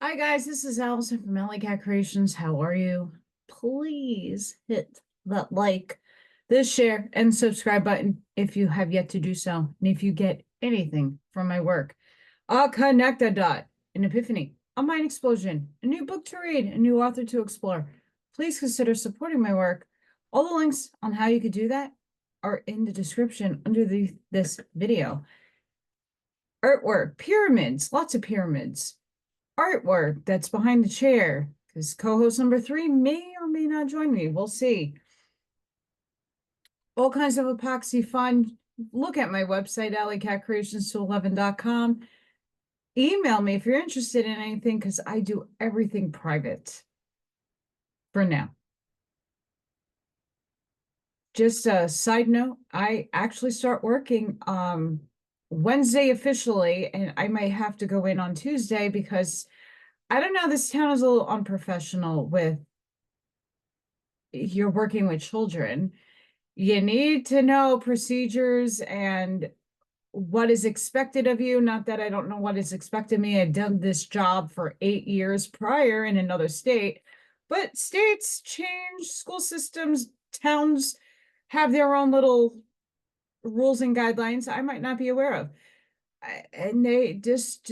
Hi guys, this is Allison from Allykatkreations. How are you? Please hit that like, this share, and subscribe button if you have yet to do so. And if you get anything from my work, a connector dot, an epiphany, a mind explosion, a new book to read, a new author to explore, please consider supporting my work. All the links on how you could do that are in the description under this video. Artwork, pyramids, lots of pyramids. Artwork that's behind the chair, because co-host number 3 may or may not join me. We'll see. All kinds of epoxy fun. Look at my website, AllyKatzkreations211.com. Email me if you're interested in anything, because I do everything private for now. Just a side note, I actually start working Wednesday officially, and I might have to go in on Tuesday because I don't know, this town is a little unprofessional with you're working with children. You need to know procedures and what is expected of you. Not that I don't know what is expected of me. I've done this job for 8 years prior in another state, but states change, school systems, towns have their own little rules and guidelines I might not be aware of. And they just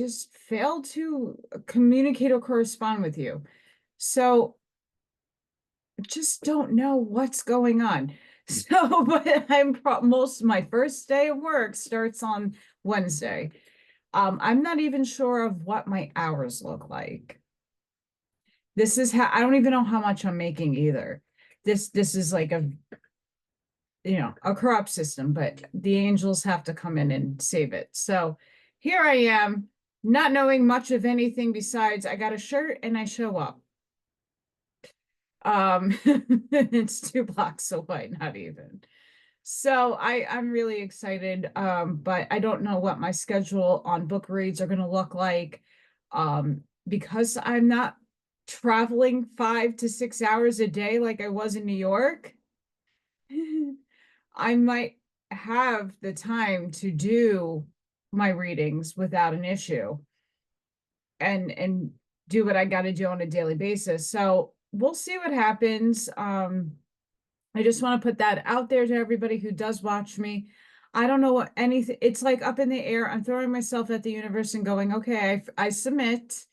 fail to communicate or correspond with you. So just don't know what's going on. So, but most my first day of work starts on Wednesday. I'm not even sure of what my hours look like. This is how I don't even know how much I'm making either. This is like a corrupt system, but the angels have to come in and save it. So here I am, not knowing much of anything besides I got a shirt and I show up. It's 2 blocks away, not even. So I'm really excited, but I don't know what my schedule on book reads are going to look like, because I'm not traveling 5 to 6 hours a day like I was in New York. I might have the time to do my readings without an issue and do what I got to do on a daily basis. So we'll see what happens. I just want to put that out there to everybody who does watch me. I don't know what anything, it's like up in the air. I'm throwing myself at the universe and going, okay, I submit.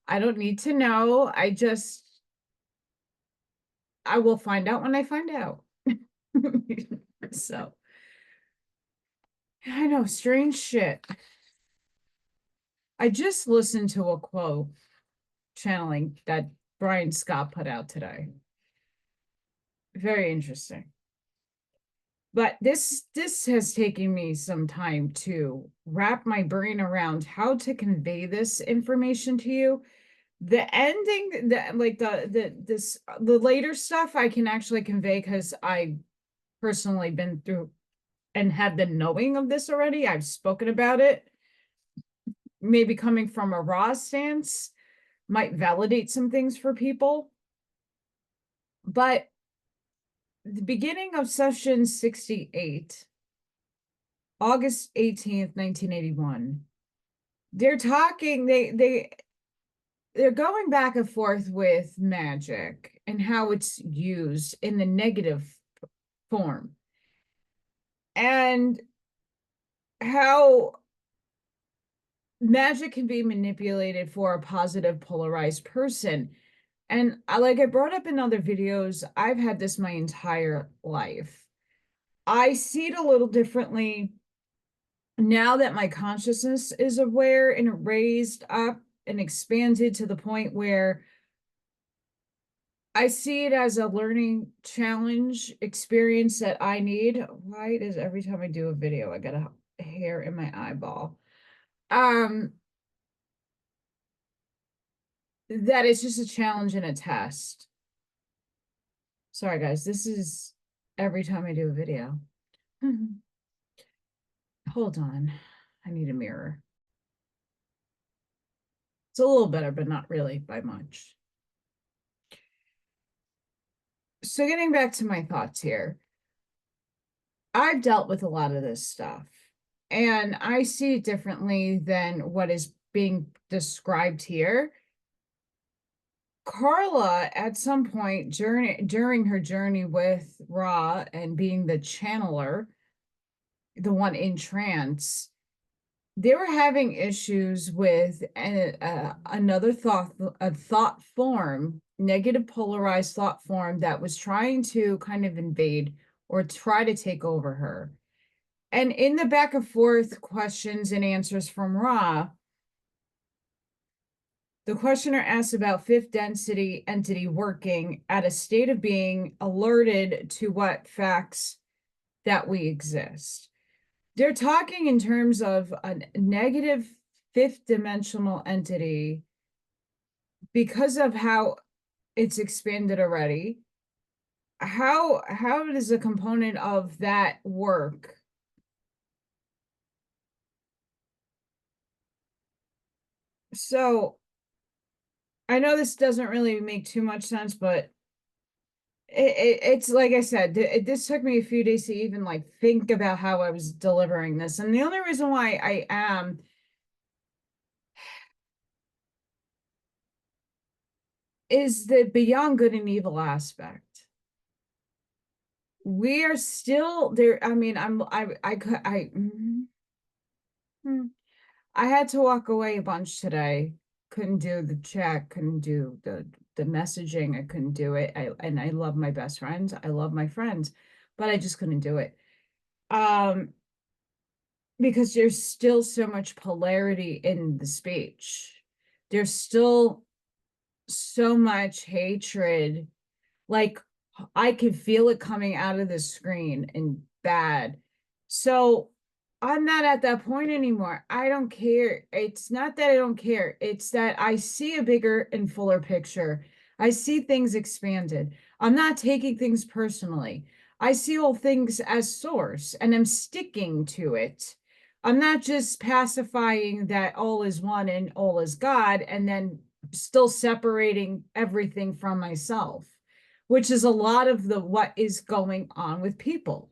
I don't need to know. I will find out when I find out. So, I know, strange shit. I just listened to a quote channeling that Brian Scott put out today. Very interesting. But this has taken me some time to wrap my brain around how to convey this information to you. The ending, the later stuff I can actually convey because I personally been through and have the knowing of this already. I've spoken about it. Maybe coming from a raw stance might validate some things for people. But the beginning of session 68, August 18th, 1981, they're talking, they're going back and forth with magic and how it's used in the negative form and how magic can be manipulated for a positive polarized person. And like I brought up in other videos, I've had this my entire life. I see it a little differently now that my consciousness is aware and raised up and expanded to the point where I see it as a learning challenge experience that I need. Why does every time I do a video, I got a hair in my eyeball? That it's just a challenge and a test. Sorry, guys. This is every time I do a video. Hold on. I need a mirror. It's a little better, but not really by much. So getting back to my thoughts here, I've dealt with a lot of this stuff, and I see it differently than what is being described here. Carla, at some point during her journey with Ra and being the channeler, the one in trance, they were having issues with another thought form, negative polarized thought form that was trying to kind of invade or try to take over her. And in the back and forth questions and answers from Ra, the questioner asks about fifth density entity working at a state of being alerted to what facts that we exist. They're talking in terms of a negative fifth dimensional entity because of how it's expanded already. How does a component of that work? So I know this doesn't really make too much sense, but it's like I said, this took me a few days to even like think about how I was delivering this. And the only reason why I am is the beyond good and evil aspect. We are still there. I mean, I had to walk away a bunch today. Couldn't do the chat, couldn't do the messaging. I couldn't do it. And I love my best friends. I love my friends, but I just couldn't do it. Because there's still so much polarity in the speech. There's still so much hatred. Like I could feel it coming out of the screen and bad. So I'm not at that point anymore. I don't care. It's not that I don't care. It's that I see a bigger and fuller picture. I see things expanded. I'm not taking things personally. I see all things as source and I'm sticking to it. I'm not just pacifying that all is one and all is God and then still separating everything from myself, which is a lot of the what is going on with people.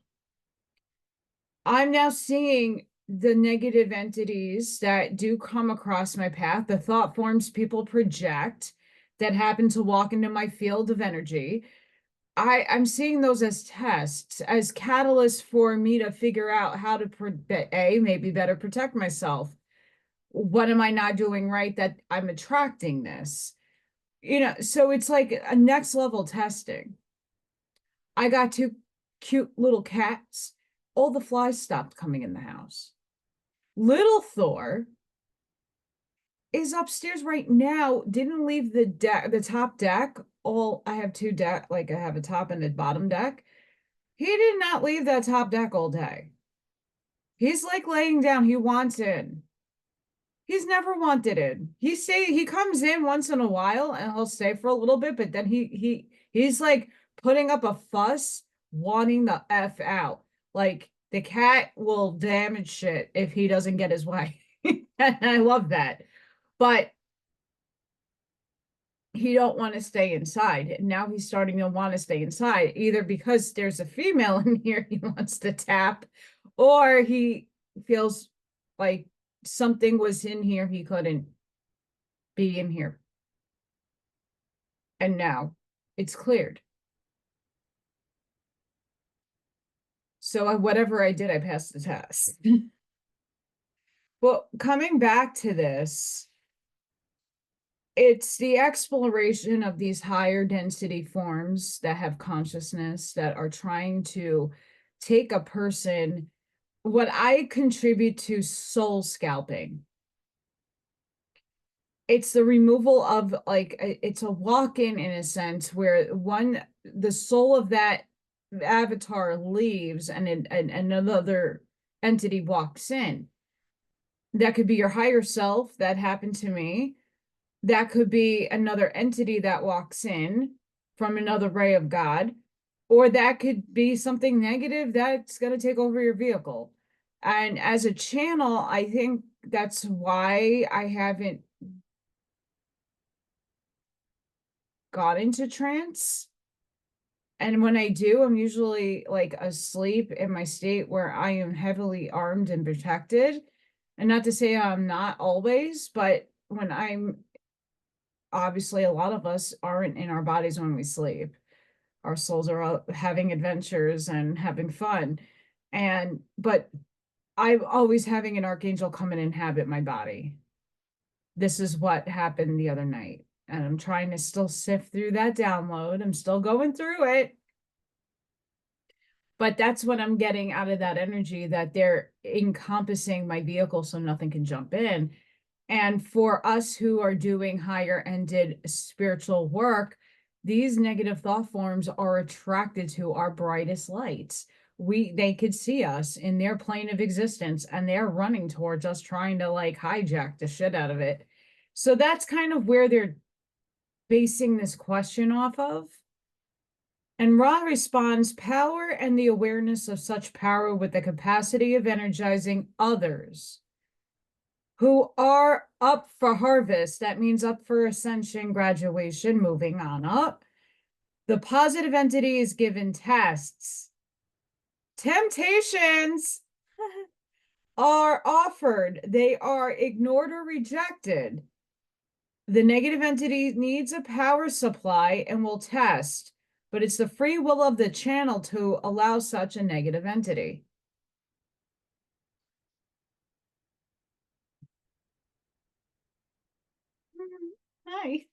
I'm now seeing the negative entities that do come across my path, the thought forms people project that happen to walk into my field of energy. I'm seeing those as tests, as catalysts for me to figure out how to maybe better protect myself. What am I not doing right that I'm attracting this? So it's like a next level testing. I got two cute little cats. All the flies stopped coming in the house. Little Thor is upstairs right now, didn't leave the top deck. I have two deck, like I have a top and a bottom deck. He did not leave that top deck all day. He's like laying down, he wants in. He's never wanted in. He comes in once in a while and he'll stay for a little bit, but then he's like putting up a fuss, wanting the F out. Like the cat will damage shit if he doesn't get his way. And I love that. But he don't want to stay inside. And now he's starting to want to stay inside, either because there's a female in here he wants to tap, or he feels like something was in here he couldn't be in here. And now it's cleared. So whatever I did, I passed the test. Well, coming back to this, it's the exploration of these higher density forms that have consciousness that are trying to take a person, what I contribute to soul scalping. It's the removal of it's a walk-in a sense where the soul of that avatar leaves and another entity walks in. That could be your higher self. That happened to me. That could be another entity that walks in from another ray of God, or that could be something negative that's going to take over your vehicle. And as a channel, I think that's why I haven't got into trance. And when I do, I'm usually like asleep in my state where I am heavily armed and protected. And not to say I'm not always, but when I'm obviously a lot of us aren't in our bodies when we sleep. Our souls are out having adventures and having fun. But I'm always having an archangel come and inhabit my body. This is what happened the other night. And I'm trying to still sift through that download. I'm still going through it. But that's what I'm getting out of that energy, that they're encompassing my vehicle so nothing can jump in. And for us who are doing higher ended spiritual work, these negative thought forms are attracted to our brightest lights. They could see us in their plane of existence and they're running towards us, trying to like hijack the shit out of it. So that's kind of where they're basing this question off of. And Ra responds, power and the awareness of such power with the capacity of energizing others who are up for harvest. That means up for ascension, graduation, moving on up. The positive entity is given tests. Temptations are offered. They are ignored or rejected. The negative entity needs a power supply and will test, but it's the free will of the channel to allow such a negative entity. Hi.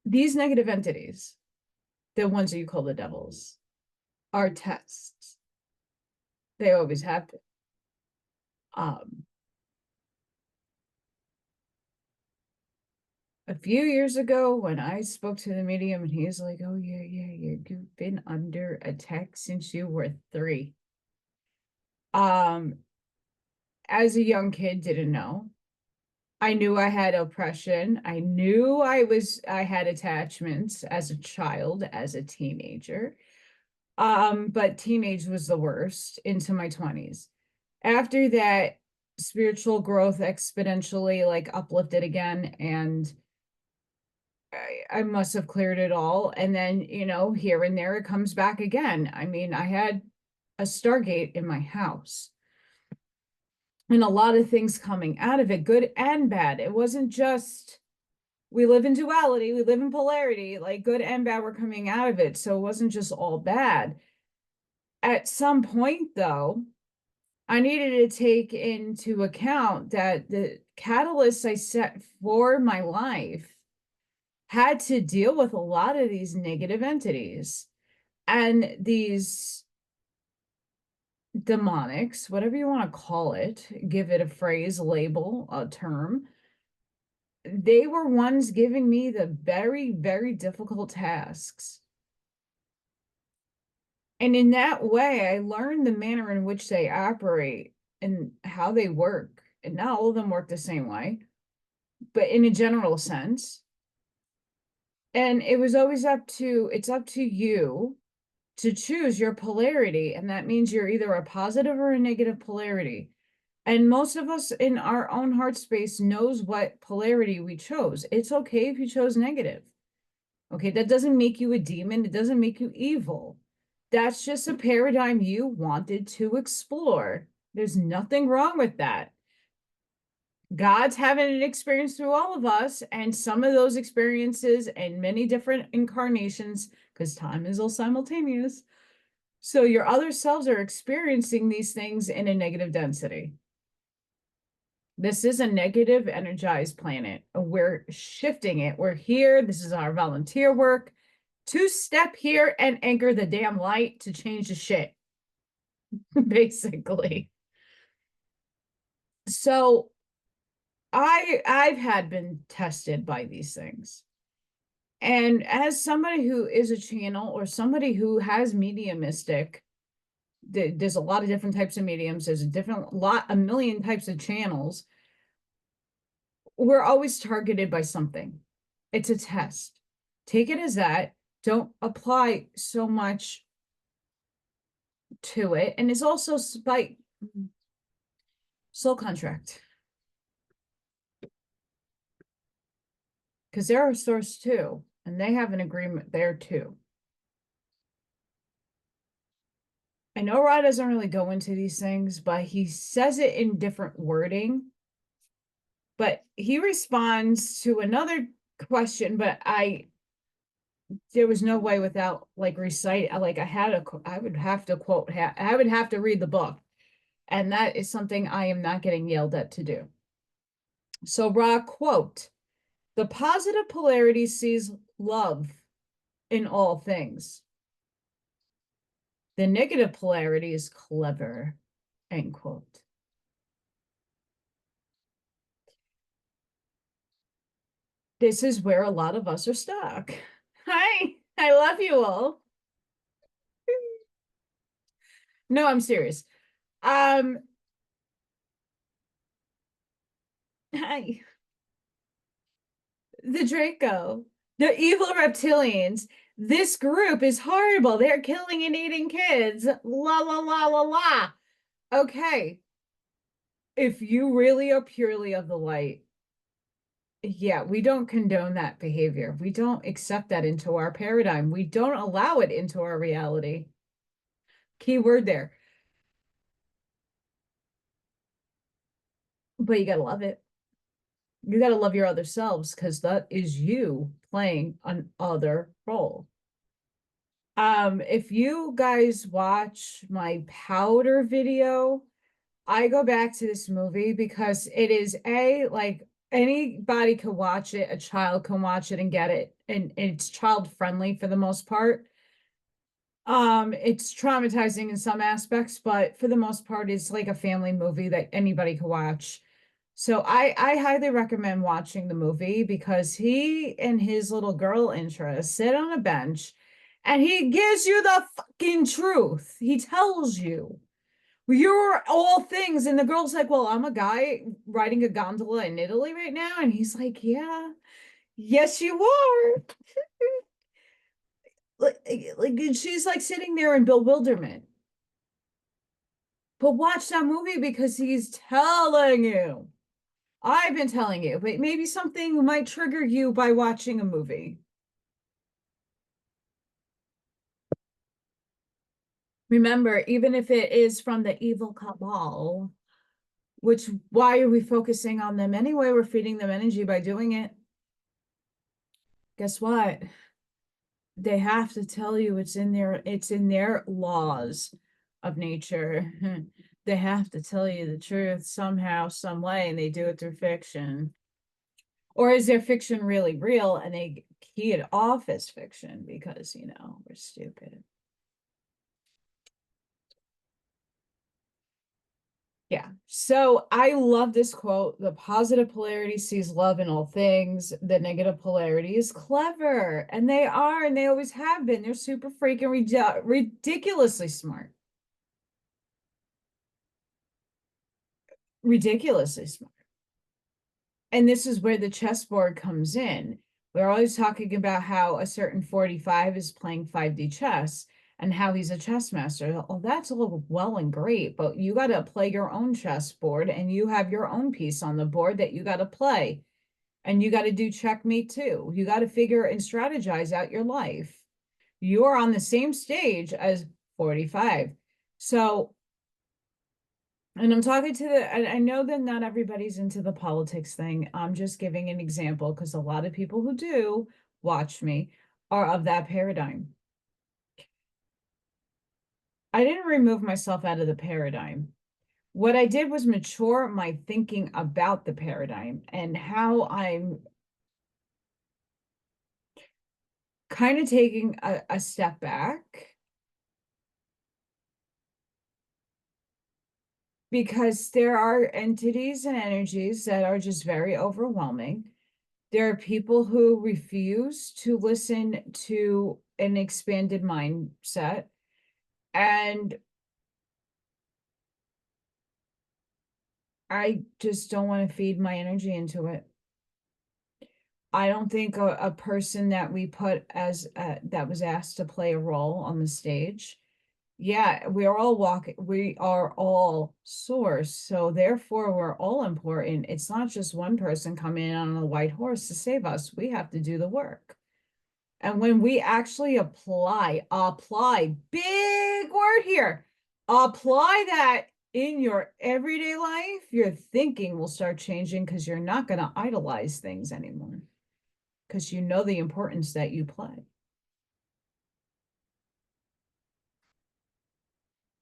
These negative entities, the ones that you call the devils, are tests. They always have been. A few years ago when I spoke to the medium and he's like, oh yeah, you've been under attack since you were 3. As a young kid, didn't know. I knew I had oppression. I knew I had attachments as a child, as a teenager. But teenage was the worst into my 20s. After that, spiritual growth exponentially like uplifted again, and I must have cleared it all. And then, here and there it comes back again. I mean, I had a Stargate in my house and a lot of things coming out of it, good and bad. It wasn't just, we live in duality, we live in polarity, like good and bad were coming out of it. So it wasn't just all bad. At some point, though, I needed to take into account that the catalysts I set for my life had to deal with a lot of these negative entities and these demonics, whatever you want to call it, give it a phrase, label, a term. They were ones giving me the very, very difficult tasks. And in that way, I learned the manner in which they operate and how they work. And not all of them work the same way, but in a general sense. And it was always it's up to you to choose your polarity. And that means you're either a positive or a negative polarity. And most of us in our own heart space knows what polarity we chose. It's okay if you chose negative. Okay, that doesn't make you a demon. It doesn't make you evil. That's just a paradigm you wanted to explore. There's nothing wrong with that. God's having an experience through all of us, and some of those experiences and many different incarnations, because time is all simultaneous. So your other selves are experiencing these things in a negative density. This is a negative energized planet. We're shifting it. We're here. This is our volunteer work to step here and anchor the damn light to change the shit, basically. So I've had been tested by these things. And as somebody who is a channel or somebody who has mediumistic, there's a lot of different types of mediums. There's a million types of channels. We're always targeted by something. It's a test. Take it as that. Don't apply so much to it. And it's also by soul contract. Because they're a source too. And they have an agreement there too. I know Rod doesn't really go into these things, but he says it in different wording. But he responds to another question, but there was no way without like recite, like I would have to quote, I would have to read the book. And that is something I am not getting yelled at to do. So Ra quote, the positive polarity sees love in all things. The negative polarity is clever, end quote. This is where a lot of us are stuck. Hi, I love you all. No, I'm serious. Hi. The Draco, the evil reptilians. This group is horrible. They're killing and eating kids. La la la la la. Okay. If you really are purely of the light, yeah, we don't condone that behavior. We don't accept that into our paradigm. We don't allow it into our reality. Key word there. But you gotta love it. You gotta love your other selves because that is you playing an other role. If you guys watch my powder video, I go back to this movie because it is like anybody can watch it, a child can watch it and get it, and it's child friendly for the most part. It's traumatizing in some aspects, but for the most part, it's like a family movie that anybody can watch. So I highly recommend watching the movie because he and his little girl interest sit on a bench and he gives you the fucking truth. He tells you you're all things. And the girl's like, well, I'm a guy riding a gondola in Italy right now. And he's like, yeah, yes, you are. Like she's like sitting there in bewilderment. But watch that movie because he's telling you. I've been telling you, but maybe something might trigger you by watching a movie. Remember, even if it is from the evil cabal, which why are we focusing on them anyway? We're feeding them energy by doing it. Guess what? They have to tell you it's in their laws of nature. They have to tell you the truth somehow, some way, and they do it through fiction. Or is their fiction really real and they key it off as fiction because, we're stupid. Yeah. So I love this quote. The positive polarity sees love in all things. The negative polarity is clever. And they are, and they always have been. They're super freaking ridiculously smart. Ridiculously smart. And this is where the chessboard comes in. We're always talking about how a certain 45 is playing 5D chess and how he's a chess master. Oh, that's all well and great, but you got to play your own chessboard and you have your own piece on the board that you got to play. And you got to do checkmate too. You got to figure and strategize out your life. You're on the same stage as 45. So and I'm talking to I know that not everybody's into the politics thing. I'm just giving an example because a lot of people who do watch me are of that paradigm. I didn't remove myself out of the paradigm. What I did was mature my thinking about the paradigm and how I'm kind of taking a step back because there are entities and energies that are just very overwhelming. There are people who refuse to listen to an expanded mindset. And I just don't want to feed my energy into it. I don't think a person that we put as that was asked to play a role on the stage. Yeah, we are all source. So therefore we're all important. It's not just one person coming in on a white horse to save us. We have to do the work. And when we actually apply, big word here, Apply that in your everyday life, your thinking will start changing because you're not going to idolize things anymore because you know the importance that you play.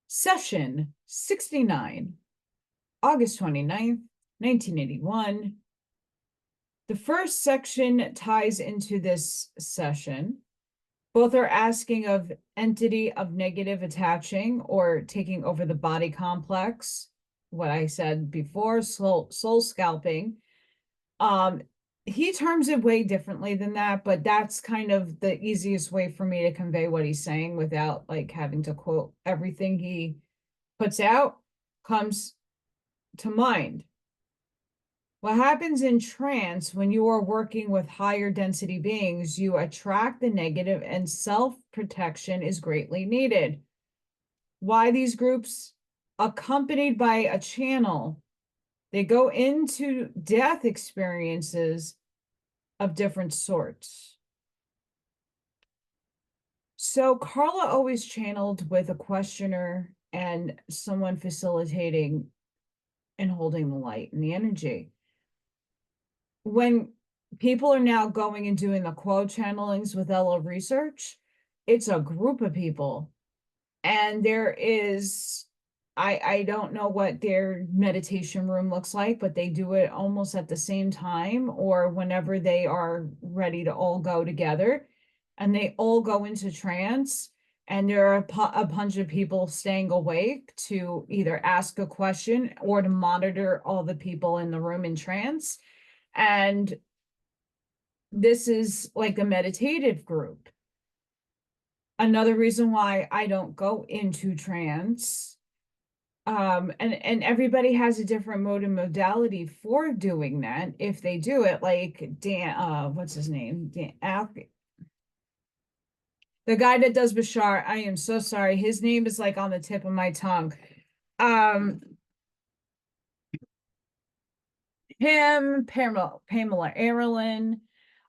Session 69, August 29th, 1981. The first section ties into this session. Both are asking of entity of negative attaching or taking over the body complex. What I said before, soul scalping. He terms it way differently than that, but that's kind of the easiest way for me to convey what he's saying without like having to quote everything he puts out comes to mind. What happens in trance when you are working with higher density beings, you attract the negative and self-protection is greatly needed. Why these groups? Accompanied by a channel, they go into death experiences of different sorts. So Carla always channeled with a questioner and someone facilitating and holding the light and the energy. When people are now going and doing the quote channelings with Ella Research, it's a group of people. And there is, I don't know what their meditation room looks like, but they do it almost at the same time or whenever they are ready to all go together. And they all go into trance. And there are a bunch of people staying awake to either ask a question or to monitor all the people in the room in trance. And this is like a meditative group. Another reason why I don't go into trance. And everybody has a different mode and modality for doing that. If they do it, like Dan, what's his name? The guy that does Bashar. I am so sorry. His name is like on the tip of my tongue. Him, Pamela Erilyn.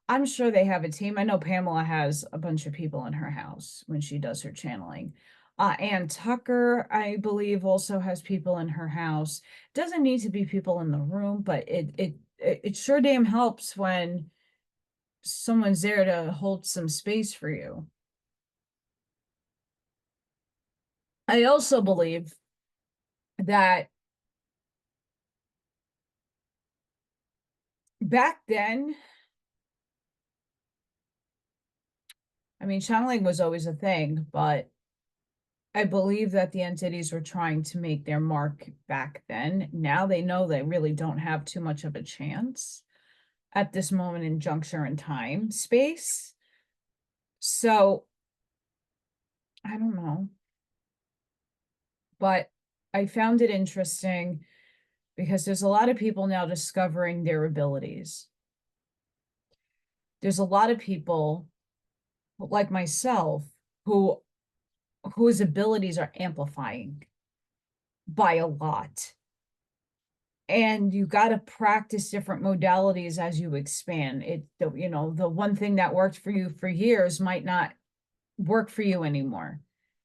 I'm sure they have a team. I know Pamela has a bunch of people in her house when she does her channeling. Ann Tucker, I believe, also has people in her house. Doesn't need to be people in the room, but it sure damn helps when someone's there to hold some space for you. I also believe that back then, I mean, channeling was always a thing, but I believe that the entities were trying to make their mark back then. Now they know they really don't have too much of a chance at this moment in juncture in time space. So I don't know. But I found it interesting because there's a lot of people now discovering their abilities. There's a lot of people like myself whose abilities are amplifying by a lot. And you got to practice different modalities as you expand it. You know, the one thing that worked for you for years might not work for you anymore.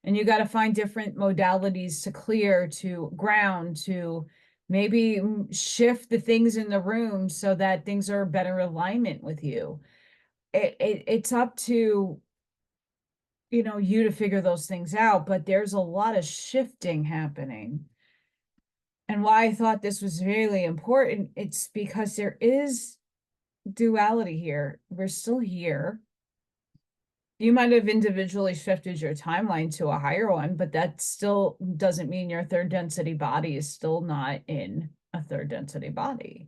And you got to find different modalities to clear, to ground, to maybe shift the things in the room so that things are better alignment with you. It's up to, you know, you to figure those things out, but there's a lot of shifting happening. And why I thought this was really important, it's because there is duality here. We're still here. You might have individually shifted your timeline to a higher one, but that still doesn't mean your third density body is still not in a third density body.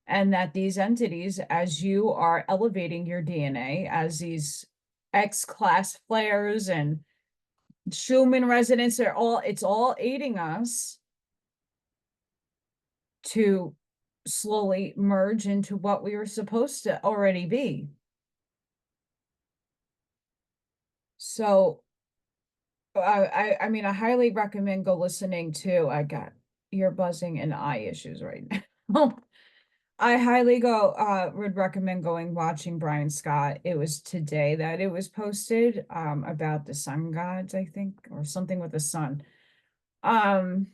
And that these entities, as you are elevating your DNA, as these X-class flares and Schumann resonance, it's all aiding us to slowly merge into what we were supposed to already be. So I mean, I highly recommend go listening to, I got ear buzzing and eye issues right now. I highly would recommend going watching Brian Scott. It was today that it was posted about the sun gods, I think, or something with the sun. All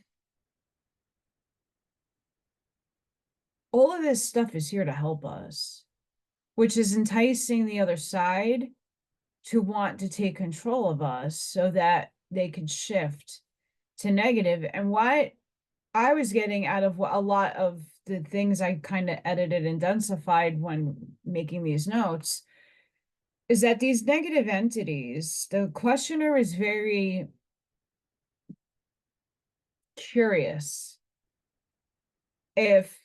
of this stuff is here to help us, which is enticing the other side to want to take control of us so that they can shift to negative. And what I was getting out of a lot of the things I kind of edited and densified when making these notes is that these negative entities, the questioner is very curious if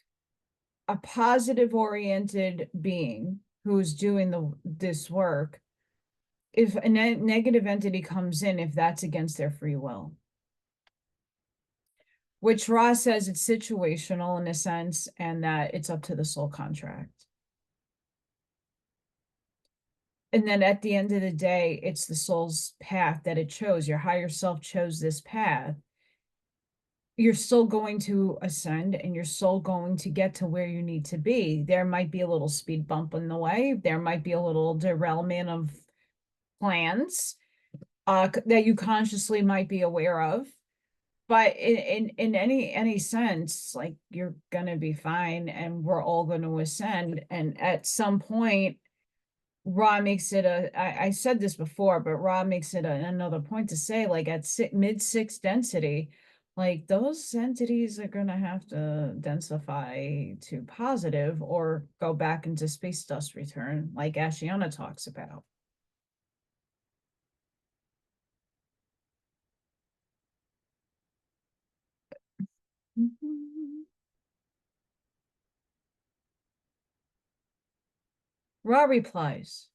a positive oriented being who's doing this work, if a negative entity comes in, if that's against their free will. Which Ra says it's situational in a sense, and that it's up to the soul contract. And then at the end of the day, it's the soul's path that it chose. Your higher self chose this path. You're still going to ascend and you're still going to get to where you need to be. There might be a little speed bump in the way. There might be a little derailment of plans that you consciously might be aware of. But in any sense, like, you're gonna be fine and we're all gonna ascend. And at some point, Ra makes it I said this before, but Ra makes it another point to say, like, at mid-6 density, like, those entities are gonna have to densify to positive or go back into space dust return, like Ashiana talks about. Ra replies,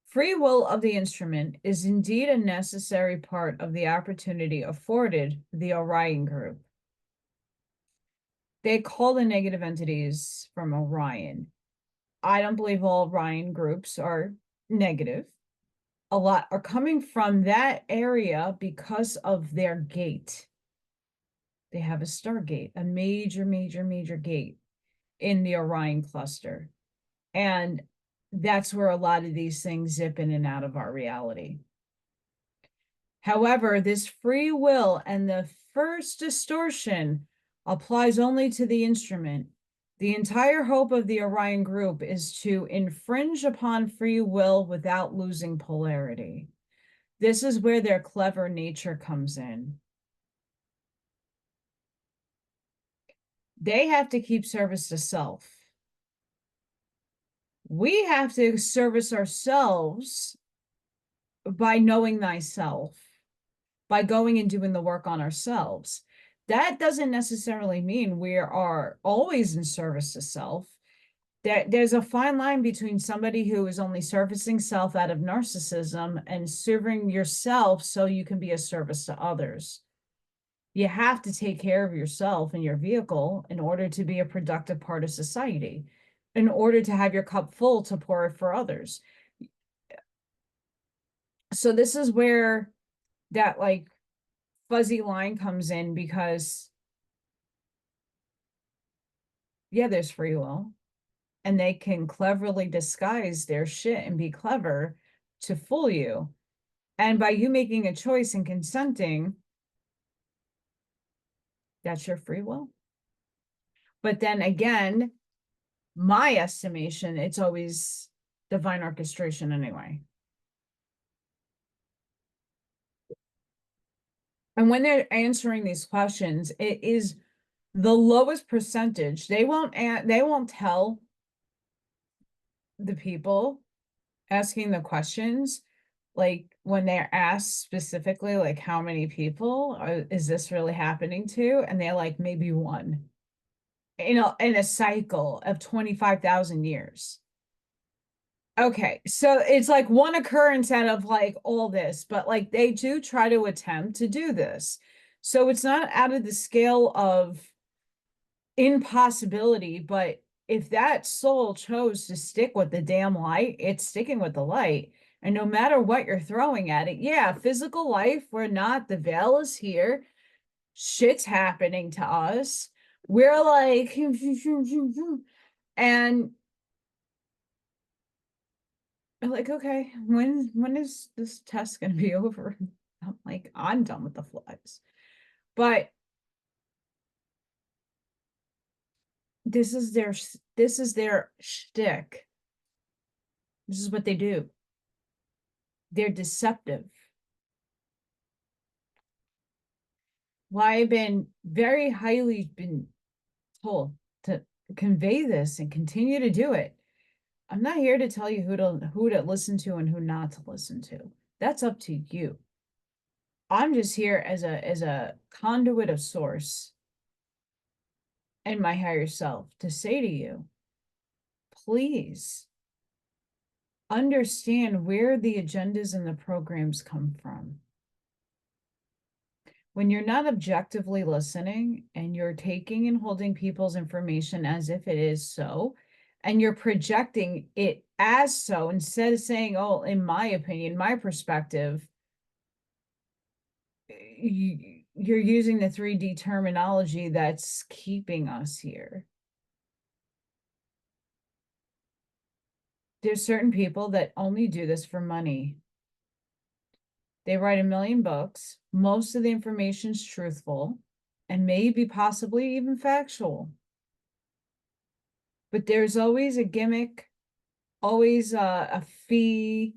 free will of the instrument is indeed a necessary part of the opportunity afforded the Orion group. They call the negative entities from Orion. I don't believe all Orion groups are negative. A lot are coming from that area because of their gate. They have a stargate, a major, major, major gate in the Orion cluster. And that's where a lot of these things zip in and out of our reality. However, this free will and the first distortion applies only to the instrument. The entire hope of the Orion group is to infringe upon free will without losing polarity. This is where their clever nature comes in. They have to keep service to self. We have to service ourselves by knowing thyself, by going and doing the work on ourselves. That doesn't necessarily mean we are always in service to self. There's a fine line between somebody who is only servicing self out of narcissism and serving yourself so you can be a service to others. You have to take care of yourself and your vehicle in order to be a productive part of society, in order to have your cup full to pour it for others. So this is where that, like, fuzzy line comes in, because yeah, there's free will and they can cleverly disguise their shit and be clever to fool you. And by you making a choice and consenting, that's your free will. But then again, my estimation, it's always divine orchestration anyway. And when they're answering these questions, it is the lowest percentage. They won't tell the people asking the questions, like, when they're asked specifically, like, how many people is this really happening to? And they're like, maybe one, in a cycle of 25,000 years. Okay, so it's like one occurrence out of, like, all this, but, like, they do try to attempt to do this. So it's not out of the scale of impossibility, but if that soul chose to stick with the damn light, it's sticking with the light. And no matter what you're throwing at it, yeah, physical life, we're not, the veil is here. Shit's happening to us. We're like, and I'm like, okay, when is this test gonna be over? I'm like, I'm done with the flies. But this is their shtick. This is what they do. They're deceptive. Why I've been very highly told to convey this and continue to do it. I'm not here to tell you who to listen to and who not to listen to. That's up to you. I'm just here as a conduit of source and my higher self to say to you, please understand where the agendas and the programs come from. When you're not objectively listening and you're taking and holding people's information as if it is so, and you're projecting it as so, instead of saying, oh, in my opinion, my perspective, you're using the 3D terminology that's keeping us here. There's certain people that only do this for money. They write 1,000,000 books. Most of the information's truthful and maybe possibly even factual. But there's always a gimmick, always a fee.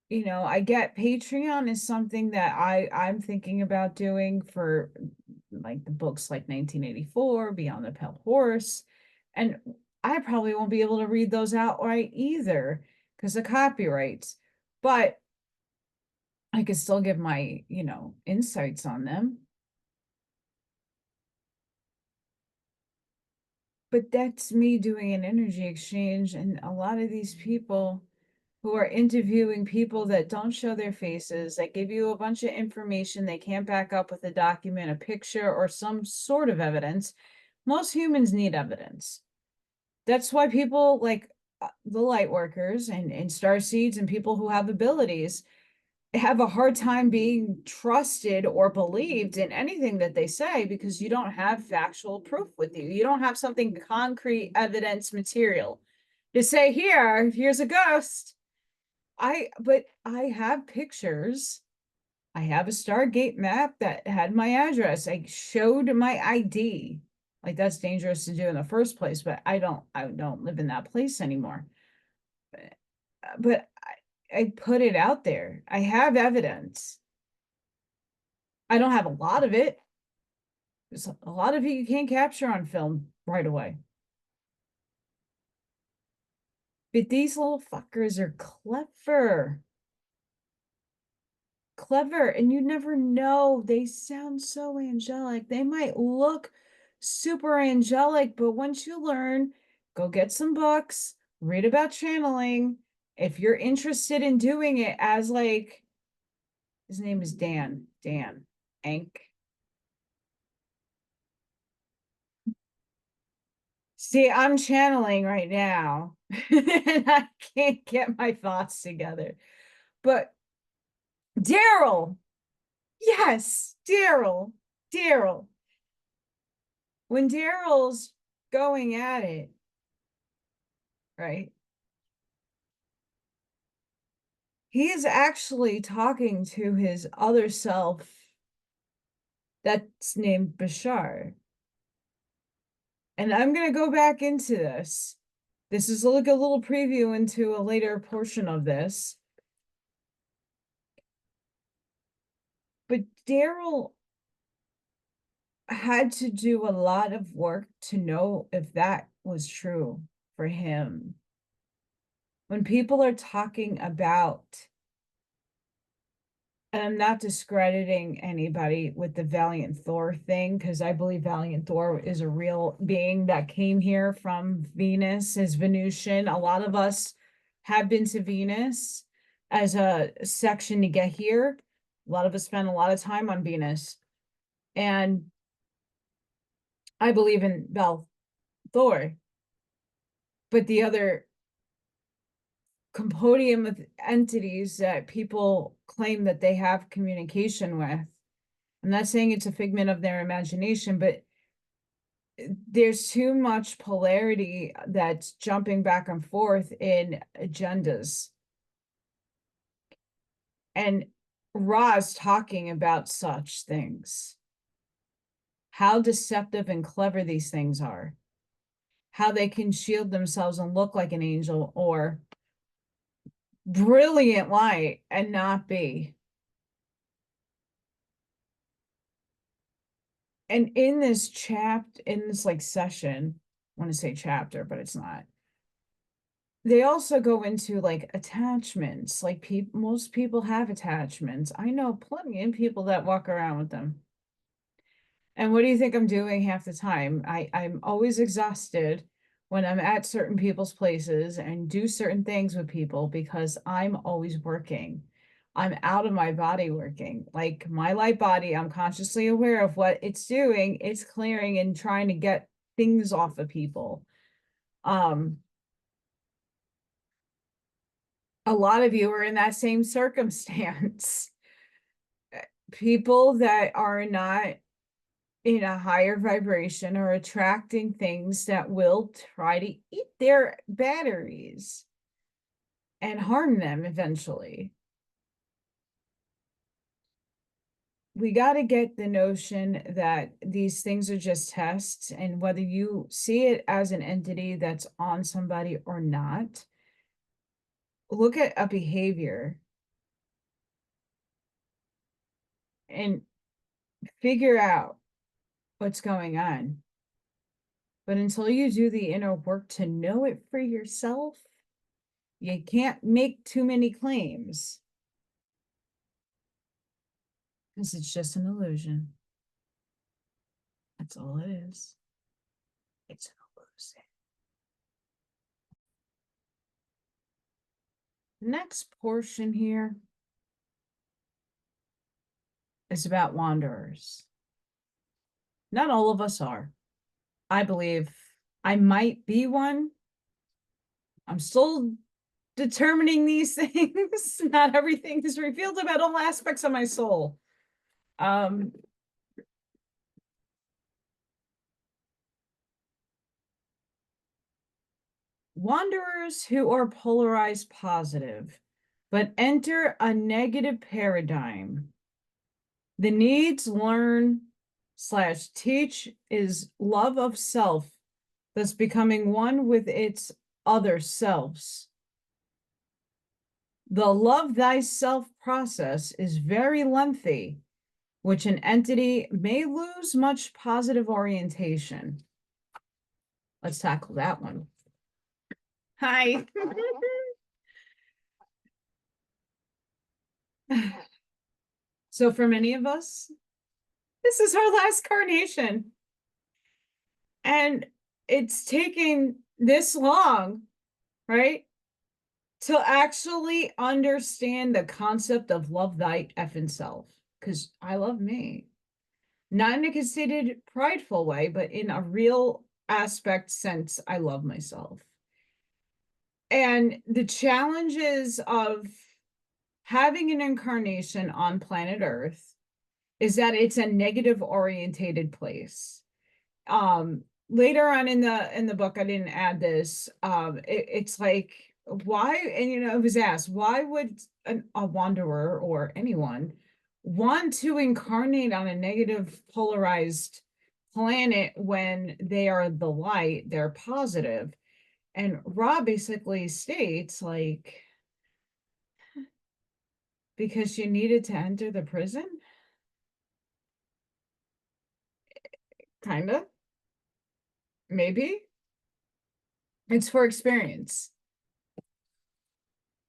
You know, I get Patreon is something that I'm thinking about doing for like the books like 1984, Beyond the Pale Horse. And I probably won't be able to read those outright either because of copyrights. But I could still give my, insights on them. But that's me doing an energy exchange. And a lot of these people who are interviewing people that don't show their faces, that give you a bunch of information they can't back up with a document, a picture, or some sort of evidence. Most humans need evidence. That's why people like the light workers and starseeds and people who have abilities have a hard time being trusted or believed in anything that they say because you don't have factual proof with you. You don't have something concrete, evidence, material to say, here's a ghost. But I have pictures. I have a Stargate map that had my address. I showed my ID. Like that's dangerous to do in the first place, but I don't live in that place anymore. But I put it out there. I have evidence. I don't have a lot of it. There's a lot of it you can't capture on film right away. But these little fuckers are clever. Clever, and you never know. They sound so angelic. They might look super angelic, but once you learn, go get some books, read about channeling. If you're interested in doing it as like, his name is Dan Ank. See, I'm channeling right now, and I can't get my thoughts together. But Daryl, yes, Daryl. When Daryl's going at it, right? He is actually talking to his other self that's named Bashar. And I'm going to go back into this. This is like a little preview into a later portion of this. But Daryl had to do a lot of work to know if that was true for him. When people are talking about, and I'm not discrediting anybody with the Valiant Thor thing, because I believe Valiant Thor is a real being that came here from Venus, is Venusian. A lot of us have been to Venus as a section to get here. A lot of us spend a lot of time on Venus. And I believe in Val Thor. But the other compendium of entities that people claim that they have communication with, I'm not saying it's a figment of their imagination, but there's too much polarity that's jumping back and forth in agendas. And Ra's talking about such things. how deceptive and clever these things are, how they can shield themselves and look like an angel or brilliant light and not be. And in this like session, I want to say chapter, but it's not. They also go into like attachments. Like most people have attachments. I know plenty of people that walk around with them. And what do you think I'm doing half the time? I'm always exhausted when I'm at certain people's places and do certain things with people because I'm always working. I'm out of my body working. Like my light body, I'm consciously aware of what it's doing. It's clearing and trying to get things off of people. A lot of you are in that same circumstance. People that are not in a higher vibration are attracting things that will try to eat their batteries and harm them eventually. We got to get the notion that these things are just tests, and whether you see it as an entity that's on somebody or not, look at a behavior and figure out what's going on. But until you do the inner work to know it for yourself, you can't make too many claims. Because it's just an illusion. That's all it is. It's an illusion. Next portion here is about wanderers. Not all of us are. I believe I might be one. I'm still determining these things. Not everything is revealed about all aspects of my soul. Wanderers who are polarized positive, but enter a negative paradigm. The needs learn/teach is love of self, thus becoming one with its other selves. The love thyself process is very lengthy, which an entity may lose much positive orientation. Let's tackle that one. Hi. So for many of us, this is our last carnation. And it's taking this long, right? To actually understand the concept of love thy effing self. Because I love me. Not in a conceited, prideful way, but in a real aspect sense, I love myself. And the challenges of having an incarnation on planet Earth is that it's a negative orientated place. Later on in the book, I didn't add this. It's like, why, and it was asked, why would a wanderer or anyone want to incarnate on a negative polarized planet when they are the light, they're positive? And Rob basically states, like, because you needed to enter the prison? Kind of. Maybe. It's for experience.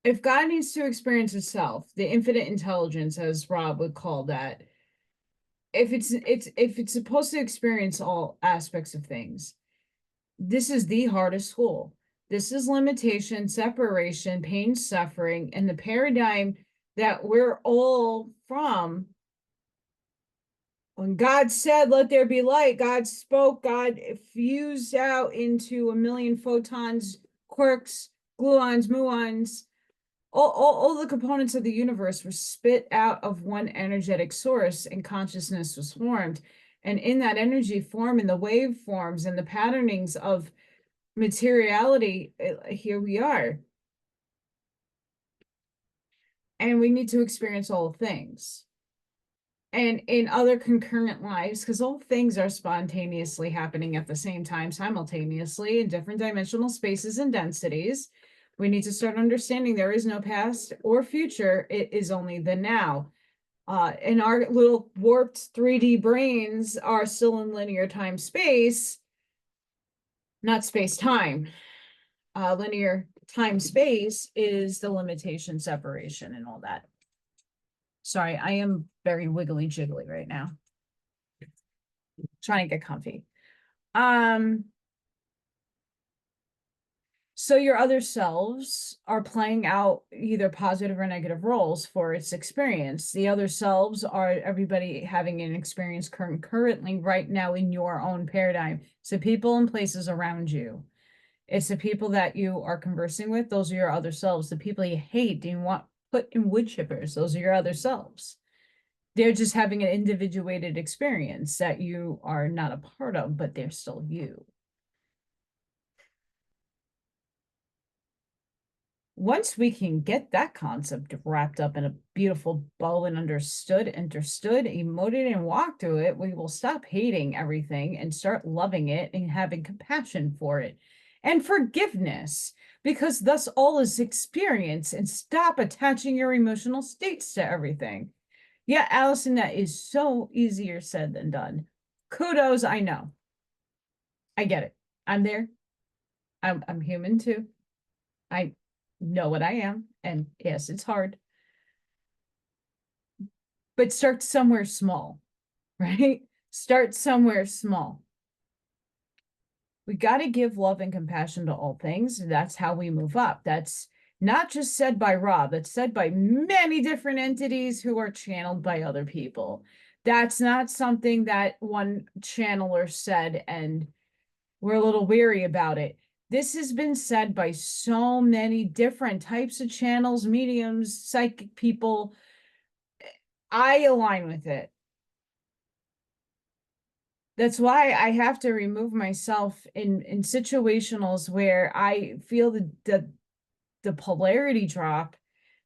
If God needs to experience itself, the infinite intelligence, as Rob would call that, if it's supposed to experience all aspects of things, this is the hardest school. This is limitation, separation, pain, suffering, and the paradigm that we're all from. When God said, let there be light, God spoke, God fused out into a million photons, quarks, gluons, muons. All the components of the universe were spit out of one energetic source, and consciousness was formed. And in that energy form, in the wave forms and the patternings of materiality, here we are. And we need to experience all things. and in other concurrent lives, because all things are spontaneously happening at the same time, simultaneously in different dimensional spaces and densities. We need to start understanding there is no past or future. It is only the now. And our little warped 3D brains are still in linear time space, not space time. Linear time space is the limitation, separation, and all that. Sorry, I am very wiggly jiggly right now. Trying to get comfy. So your other selves are playing out either positive or negative roles for its experience. The other selves are everybody having an experience concurrently right now in your own paradigm. So people and places around you. It's the people that you are conversing with. Those are your other selves. The people you hate, you want put in wood chippers. Those are your other selves. They're just having an individuated experience that you are not a part of, but they're still you. Once we can get that concept wrapped up in a beautiful bow and understood, emoted, and walked through it, we will stop hating everything and start loving it and having compassion for it and forgiveness, because thus all is experience, and stop attaching your emotional states to everything. Yeah, Allison, that is so easier said than done. Kudos, I know. I get it. I'm there. I'm human too. I know what I am, and yes, it's hard. But start somewhere small, right? Start somewhere small. We got to give love and compassion to all things. That's how we move up. That's not just said by Rob, that's said by many different entities who are channeled by other people. That's not something that one channeler said and we're a little weary about it. This has been said by so many different types of channels, mediums, psychic people. I align with it. That's why I have to remove myself in situationals where I feel the polarity drop,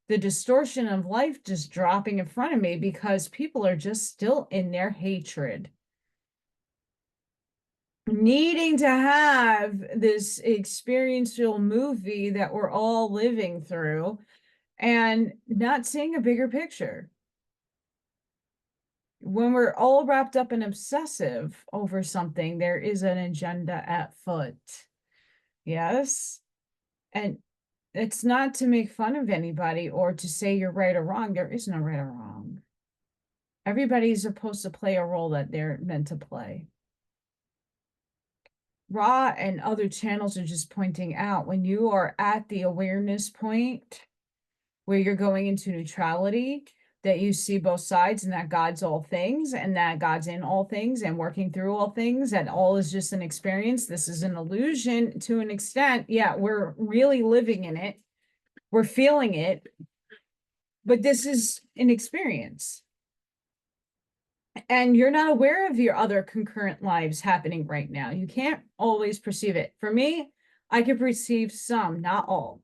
the distortion of life just dropping in front of me, because people are just still in their hatred, needing to have this experiential movie that we're all living through and not seeing a bigger picture. When we're all wrapped up and obsessive over something, there is an agenda at foot. Yes. And it's not to make fun of anybody or to say you're right or wrong. There is no right or wrong. Everybody's supposed to play a role that they're meant to play. Raw and other channels are just pointing out, when you are at the awareness point where you're going into neutrality, that you see both sides, and that God's all things, and that God's in all things and working through all things, and all is just an experience. This is an illusion to an extent. Yeah, we're really living in it. We're feeling it, but this is an experience. And you're not aware of your other concurrent lives happening right now. You can't always perceive it. For me, I can perceive some, not all.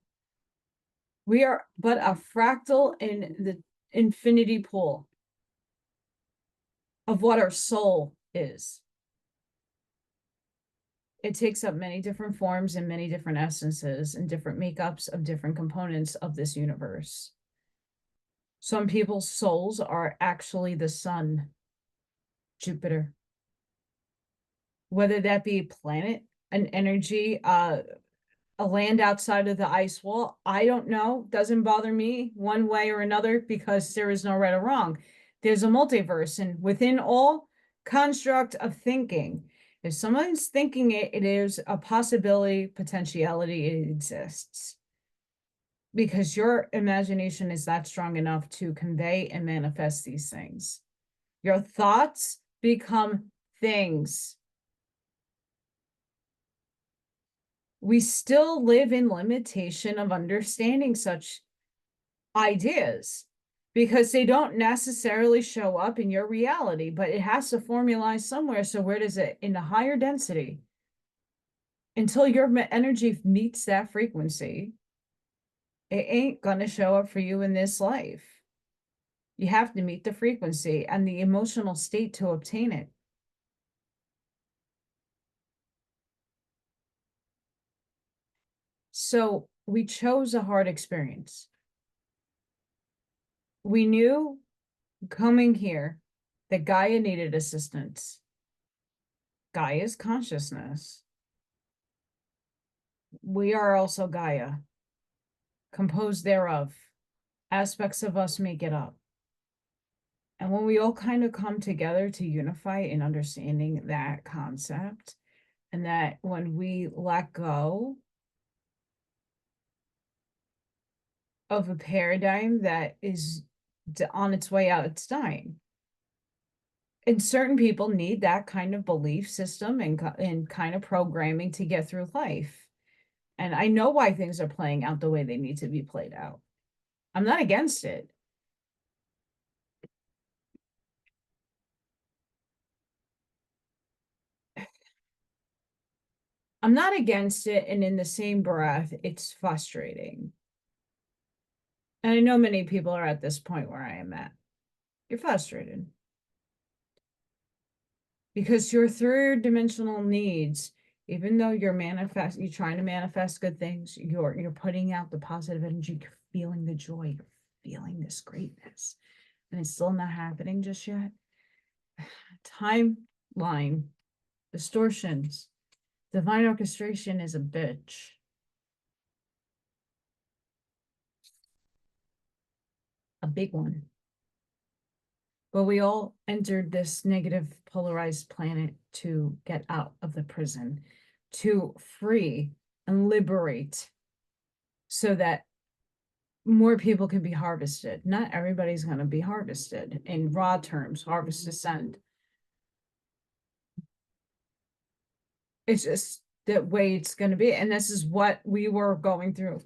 We are but a fractal in the infinity pool of what our soul is. It takes up many different forms and many different essences and different makeups of different components of this universe. Some people's souls are actually the sun, Jupiter, whether that be a planet, an energy, a land outside of the ice wall. I don't know. Doesn't bother me one way or another, because there is no right or wrong. There's a multiverse, and within all construct of thinking, if someone's thinking it, it is a possibility, potentiality, it exists. Because your imagination is that strong enough to convey and manifest these things. Your thoughts become things. We still live in limitation of understanding such ideas, because they don't necessarily show up in your reality, but it has to formalize somewhere. So where does it? In a higher density. Until your energy meets that frequency, it ain't gonna show up for you in this life. You have to meet the frequency and the emotional state to obtain it. So we chose a hard experience. We knew coming here that Gaia needed assistance. Gaia's consciousness. We are also Gaia, composed thereof. Aspects of us make it up. And when we all kind of come together to unify in understanding that concept, and that when we let go of a paradigm that is on its way out, it's dying. And certain people need that kind of belief system and kind of programming to get through life. And I know why things are playing out the way they need to be played out. I'm not against it. I'm not against it. And in the same breath, it's frustrating. And I know many people are at this point where I am at. You're frustrated. Because your third dimensional needs, even though you're trying to manifest good things, you're putting out the positive energy, you're feeling the joy, you're feeling this greatness, and it's still not happening just yet. Timeline, distortions, divine orchestration is a bitch. A big one. But we all entered this negative polarized planet to get out of the prison, to free and liberate so that more people can be harvested. Not everybody's going to be harvested in raw terms, harvest ascend. It's just the way it's going to be. And this is what we were going through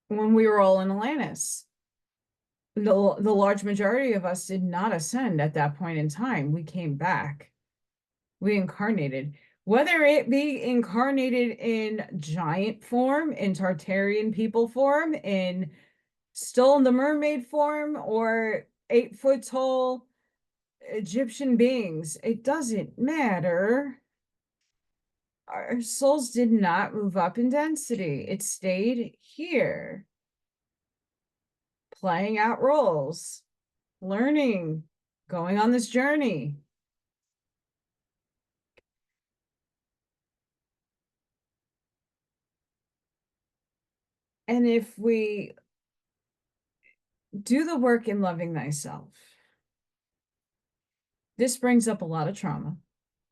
when we were all in Atlantis. The large majority of us did not ascend at that point in time. We came back. We incarnated. Whether it be incarnated in giant form, in Tartarian people form, in still in the mermaid form, or 8-foot tall Egyptian beings, it doesn't matter. Our souls did not move up in density. It stayed here, playing out roles, learning, going on this journey. And if we do the work in loving thyself, this brings up a lot of trauma,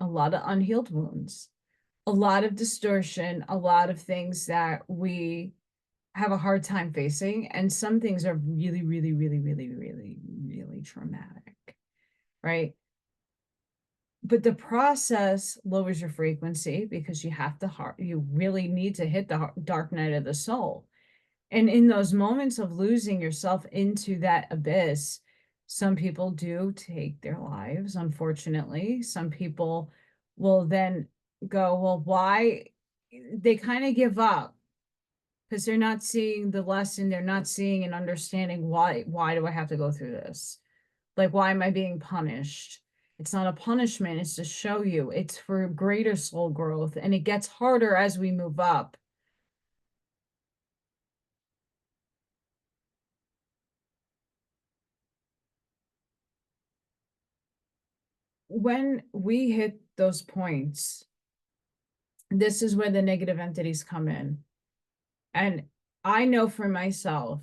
a lot of unhealed wounds, a lot of distortion, a lot of things that we have a hard time facing. And some things are really, really, really, really, really, really traumatic, right? But the process lowers your frequency because you really need to hit the dark night of the soul. And in those moments of losing yourself into that abyss, some people do take their lives, unfortunately. Some people will then go, well, why? They kind of give up because they're not seeing the lesson. They're not seeing and understanding why do I have to go through this? Like, why am I being punished? It's not a punishment. It's to show you. It's for greater soul growth. And it gets harder as we move up. When we hit those points, this is where the negative entities come in. And I know for myself,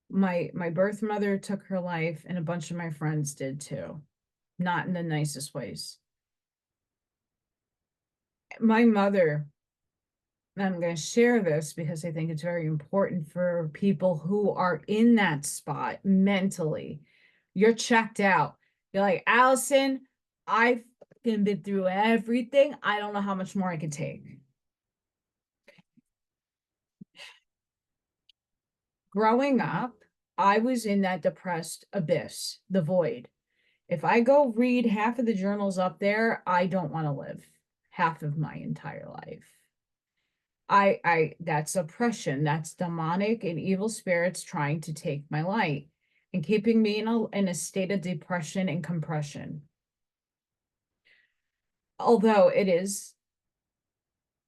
my birth mother took her life, and a bunch of my friends did too. Not in the nicest ways. My mother, and I'm going to share this because I think it's very important for people who are in that spot mentally. You're checked out. You're like, Allison, I've been through everything. I don't know how much more I can take. Growing up, I was in that depressed abyss, the void. If I go read half of the journals up there, I don't want to live half of my entire life. That's oppression. That's demonic and evil spirits trying to take my light. and keeping me in a state of depression and compression. Although it is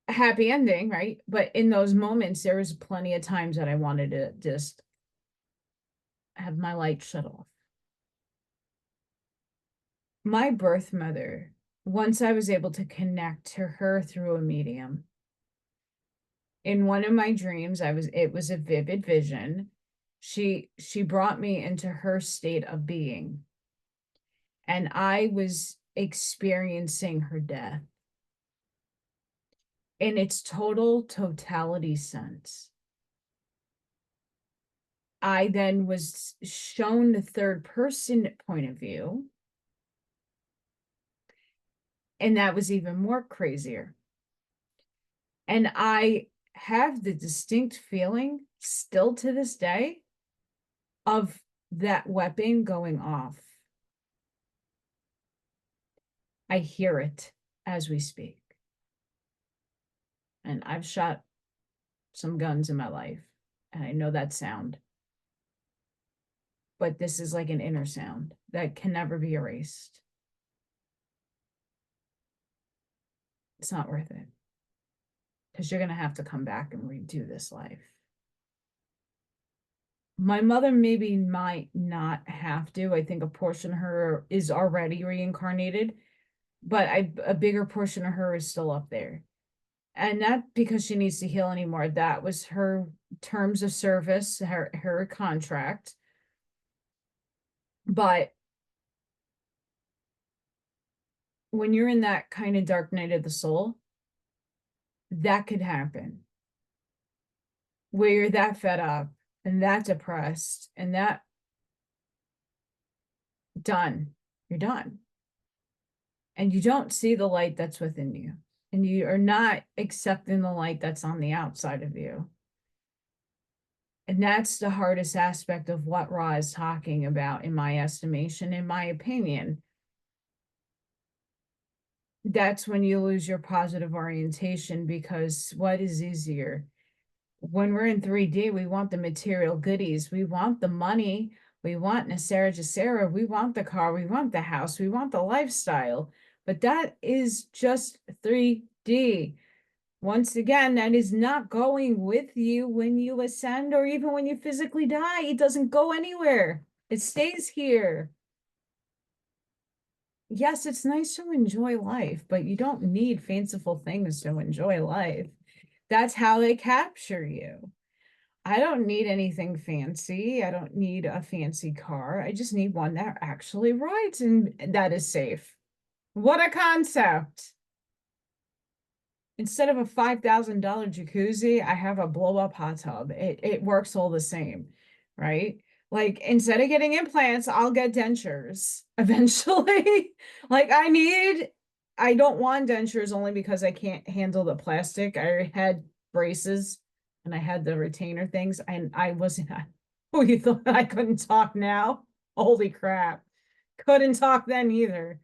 a happy ending, right? But in those moments, there was plenty of times that I wanted to just have my light shut off. My birth mother, once I was able to connect to her through a medium, in one of my dreams, it was a vivid vision. She brought me into her state of being, and I was experiencing her death in its totality sense. I then was shown the third person point of view, and that was even more crazier. And I have the distinct feeling still to this day of that weapon going off. I hear it as we speak. And I've shot some guns in my life, and I know that sound. But this is like an inner sound that can never be erased. It's not worth it, because you're going to have to come back and redo this life. My mother maybe might not have to. I think a portion of her is already reincarnated, but a bigger portion of her is still up there. And not because she needs to heal anymore. That was her terms of service, her contract. But when you're in that kind of dark night of the soul, that could happen. Where you're that fed up and that depressed and that done. You're done. And you don't see the light that's within you. And you are not accepting the light that's on the outside of you. And that's the hardest aspect of what Ra is talking about, in my estimation, in my opinion. That's when you lose your positive orientation, because what is easier? When we're in 3D, we want the material goodies. We want the money. We want Nasera Jacera. We want the car. We want the house. We want the lifestyle. But that is just 3D. Once again, that is not going with you when you ascend, or even when you physically die. It doesn't go anywhere. It stays here. Yes, it's nice to enjoy life, but you don't need fanciful things to enjoy life. That's how they capture you. I don't need anything fancy. I don't need a fancy car. I just need one that actually rides and that is safe. What a concept. Instead of a $5,000 jacuzzi, I have a blow-up hot tub. It works all the same, right? Like, instead of getting implants, I'll get dentures eventually. Like, I don't want dentures only because I can't handle the plastic. I had braces and I had the retainer things, and I wasn't, oh, you thought I couldn't talk now? Holy crap. Couldn't talk then either.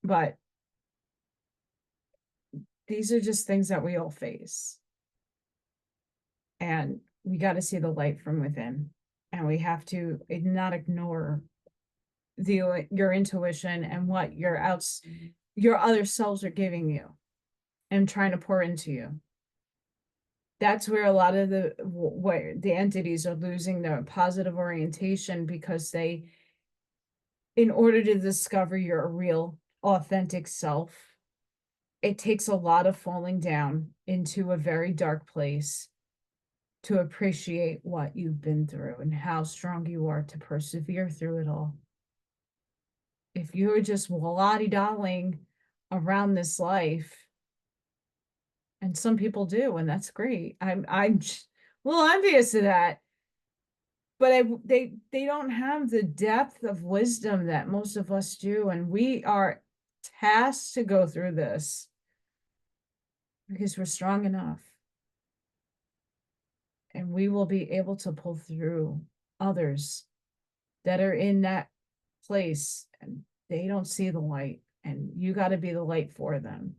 But these are just things that we all face. And we got to see the light from within. And we have to not ignore your intuition and what your other selves are giving you and trying to pour into you. That's where a lot of the entities are losing their positive orientation, because they, in order to discover your real authentic self, it takes a lot of falling down into a very dark place to appreciate what you've been through and how strong you are to persevere through it all. If you're just lolly-dolling around this life, and some people do, and that's great. I'm well envious of that. But they don't have the depth of wisdom that most of us do, and we are tasked to go through this because we're strong enough. And we will be able to pull through others that are in that place and they don't see the light, and you got to be the light for them.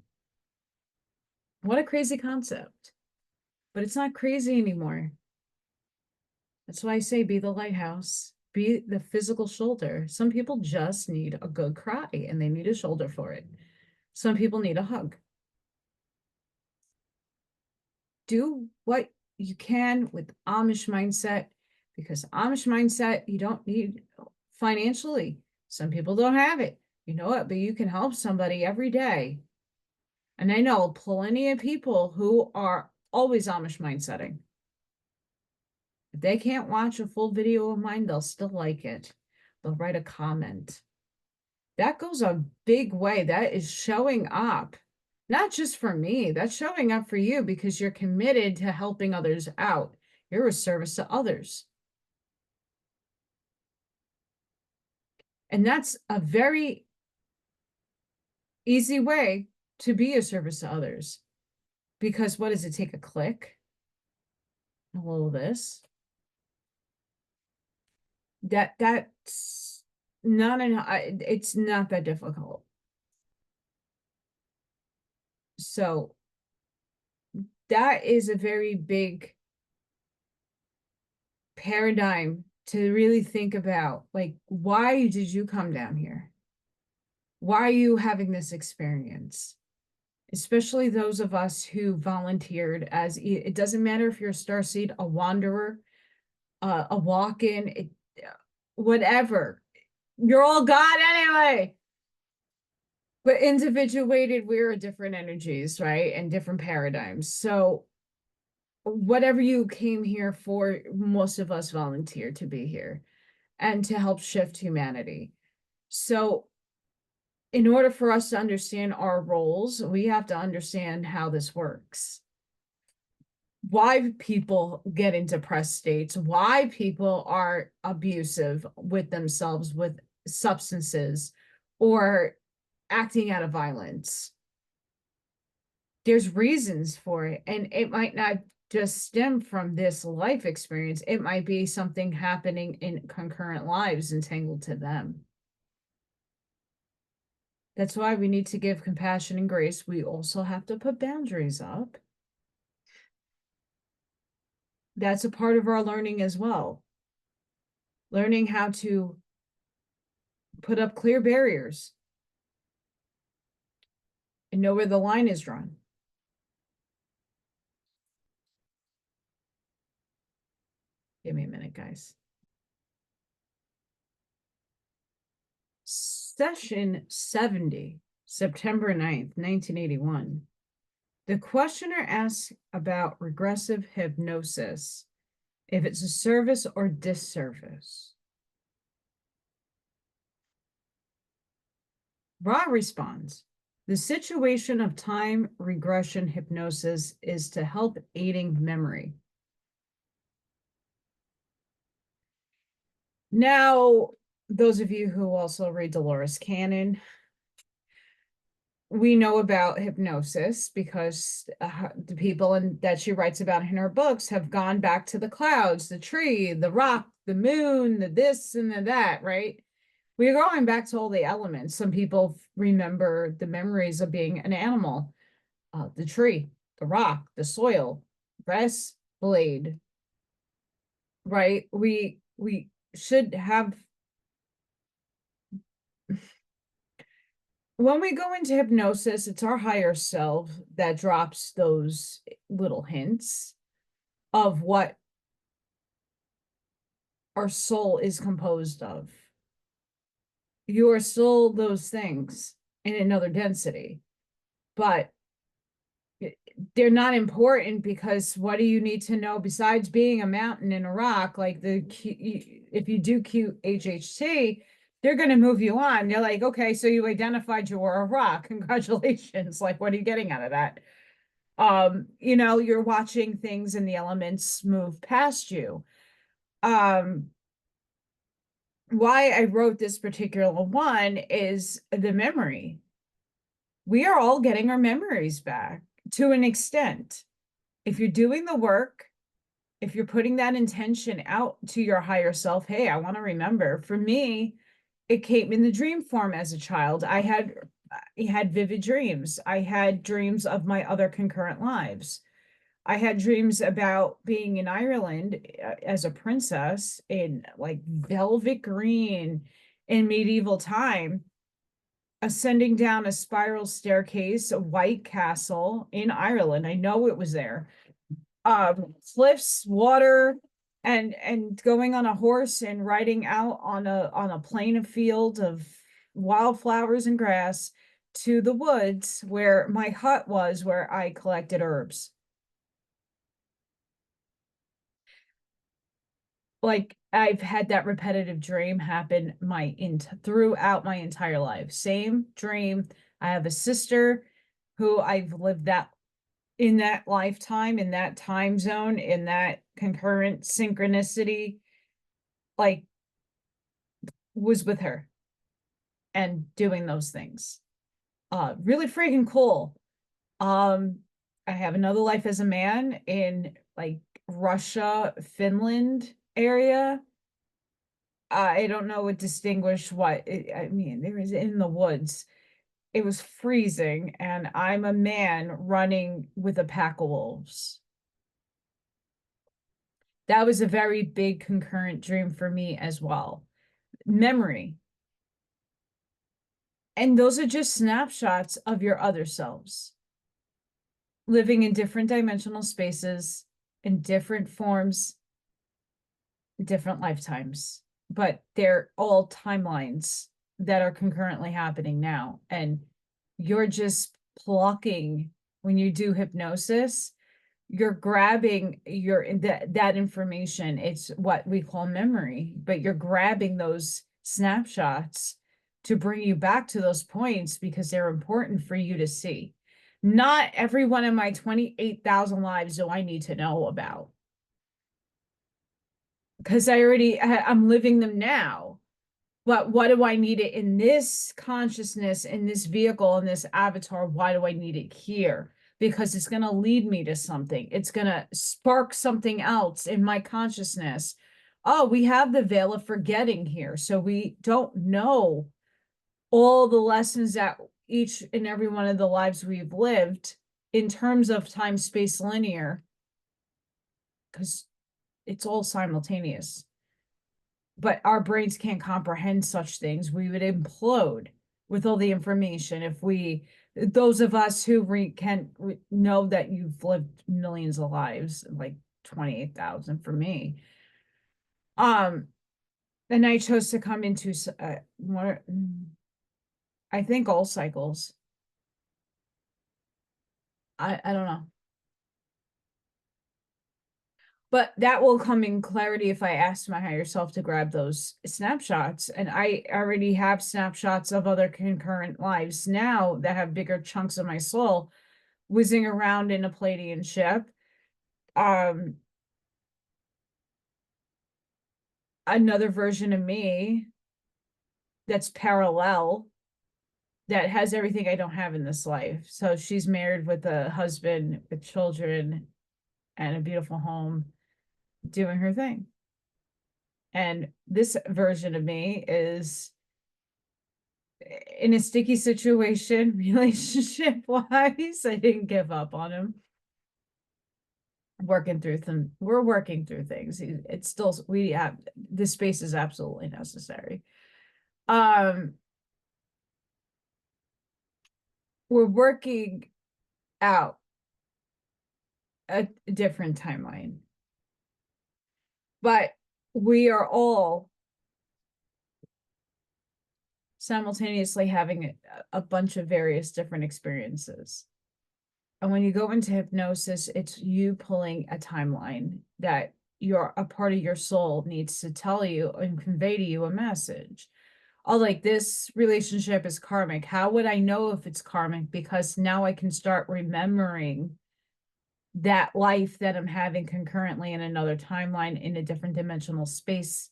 What a crazy concept. But it's not crazy anymore. That's why I say be the lighthouse, be the physical shoulder. Some people just need a good cry and they need a shoulder for it. Some people need a hug. Do what you can with Amish mindset, because Amish mindset, you don't need financially. Some people don't have it. You know what? But you can help somebody every day. And I know plenty of people who are always Amish mindsetting. If they can't watch a full video of mine, they'll still like it. They'll write a comment. That goes a big way. That is showing up, not just for me, that's showing up for you because you're committed to helping others out. You're a service to others. And that's a very easy way to be a service to others. Because what does it take? A click? A little this? That's not it's not that difficult. So that is a very big paradigm to really think about. Like, why did you come down here? Why are you having this experience? Especially those of us who volunteered as, it doesn't matter if you're a starseed, a wanderer, a walk-in, whatever. You're all God anyway. But individuated, we're different energies, right? And different paradigms. So whatever you came here for, most of us volunteered to be here and to help shift humanity. So in order for us to understand our roles, we have to understand how this works. Why people get in depressed states, why people are abusive with themselves, with substances, or acting out of violence. There's reasons for it, and it might not just stem from this life experience. It might be something happening in concurrent lives entangled to them. That's why we need to give compassion and grace. We also have to put boundaries up. That's a part of our learning as well. Learning how to put up clear barriers and know where the line is drawn. Give me a minute, guys. Session 70, September 9th, 1981. The questioner asks about regressive hypnosis, if it's a service or disservice. Ra responds, the situation of time regression hypnosis is to help aiding memory. Now, those of you who also read Dolores Cannon, we know about hypnosis because the people that she writes about in her books have gone back to the clouds, the tree, the rock, the moon, the this and the that, right? We're going back to all the elements. Some people remember the memories of being an animal, the tree, the rock, the soil, grass blade, right? We should have, when we go into hypnosis, it's our higher self that drops those little hints of what our soul is composed of. You are still those things in another density, but they're not important, because what do you need to know besides being a mountain and a rock? Like if you do QHHT, they're going to move you on. They're like, okay, so you identified you were a rock. Congratulations. Like, what are you getting out of that? You know, you're watching things and the elements move past you. Why I wrote this particular one is the memory. We are all getting our memories back to an extent. If you're doing the work, if you're putting that intention out to your higher self, hey, I want to remember. For me, it came in the dream form as a child. I had vivid dreams. I had dreams of my other concurrent lives. I had dreams about being in Ireland as a princess in like velvet green in medieval time, ascending down a spiral staircase, a white castle in Ireland. I know it was there. Cliffs, water, and going on a horse and riding out on a plain of field of wildflowers and grass to the woods where my hut was, where I collected herbs. Like I've had that repetitive dream happen throughout my entire life. Same dream. I have a sister who I've lived that in that lifetime, in that time zone, in that concurrent synchronicity, like was with her and doing those things. Really freaking cool. I have another life as a man in like Russia, Finland area. I don't know what distinguish what I mean. There is in the woods. It was freezing, and I'm a man running with a pack of wolves. That was a very big concurrent dream for me as well. Memory. And those are just snapshots of your other selves living in different dimensional spaces, in different forms, different lifetimes, but they're all timelines that are concurrently happening now. And you're just plucking, when you do hypnosis, you're grabbing that information. It's what we call memory, but you're grabbing those snapshots to bring you back to those points because they're important for you to see. Not every one of my 28,000 lives do I need to know about, because I'm living them now. But what do I need it in this consciousness, in this vehicle, in this avatar? Why do I need it here? Because it's going to lead me to something. It's going to spark something else in my consciousness. Oh, we have the veil of forgetting here. So we don't know all the lessons that each and every one of the lives we've lived in terms of time, space, linear, because it's all simultaneous. But our brains can't comprehend such things. We would implode with all the information if those of us who can know that you've lived millions of lives, like 28,000 for me. And I chose to come into more, I think all cycles. I don't know. But that will come in clarity if I ask my higher self to grab those snapshots. And I already have snapshots of other concurrent lives now that have bigger chunks of my soul whizzing around in a Palladian ship. Another version of me that's parallel, that has everything I don't have in this life. So she's married with a husband, with children, and a beautiful home, doing her thing. And this version of me is in a sticky situation, relationship wise. I didn't give up on him. We're working through things. It's still, we have, this space is absolutely necessary. We're working out a different timeline, but we are all simultaneously having a bunch of various different experiences. And when you go into hypnosis, it's you pulling a timeline that a part of your soul needs to tell you and convey to you a message. Oh, like, this relationship is karmic. How would I know if it's karmic? Because now I can start remembering that life that I'm having concurrently in another timeline, in a different dimensional space,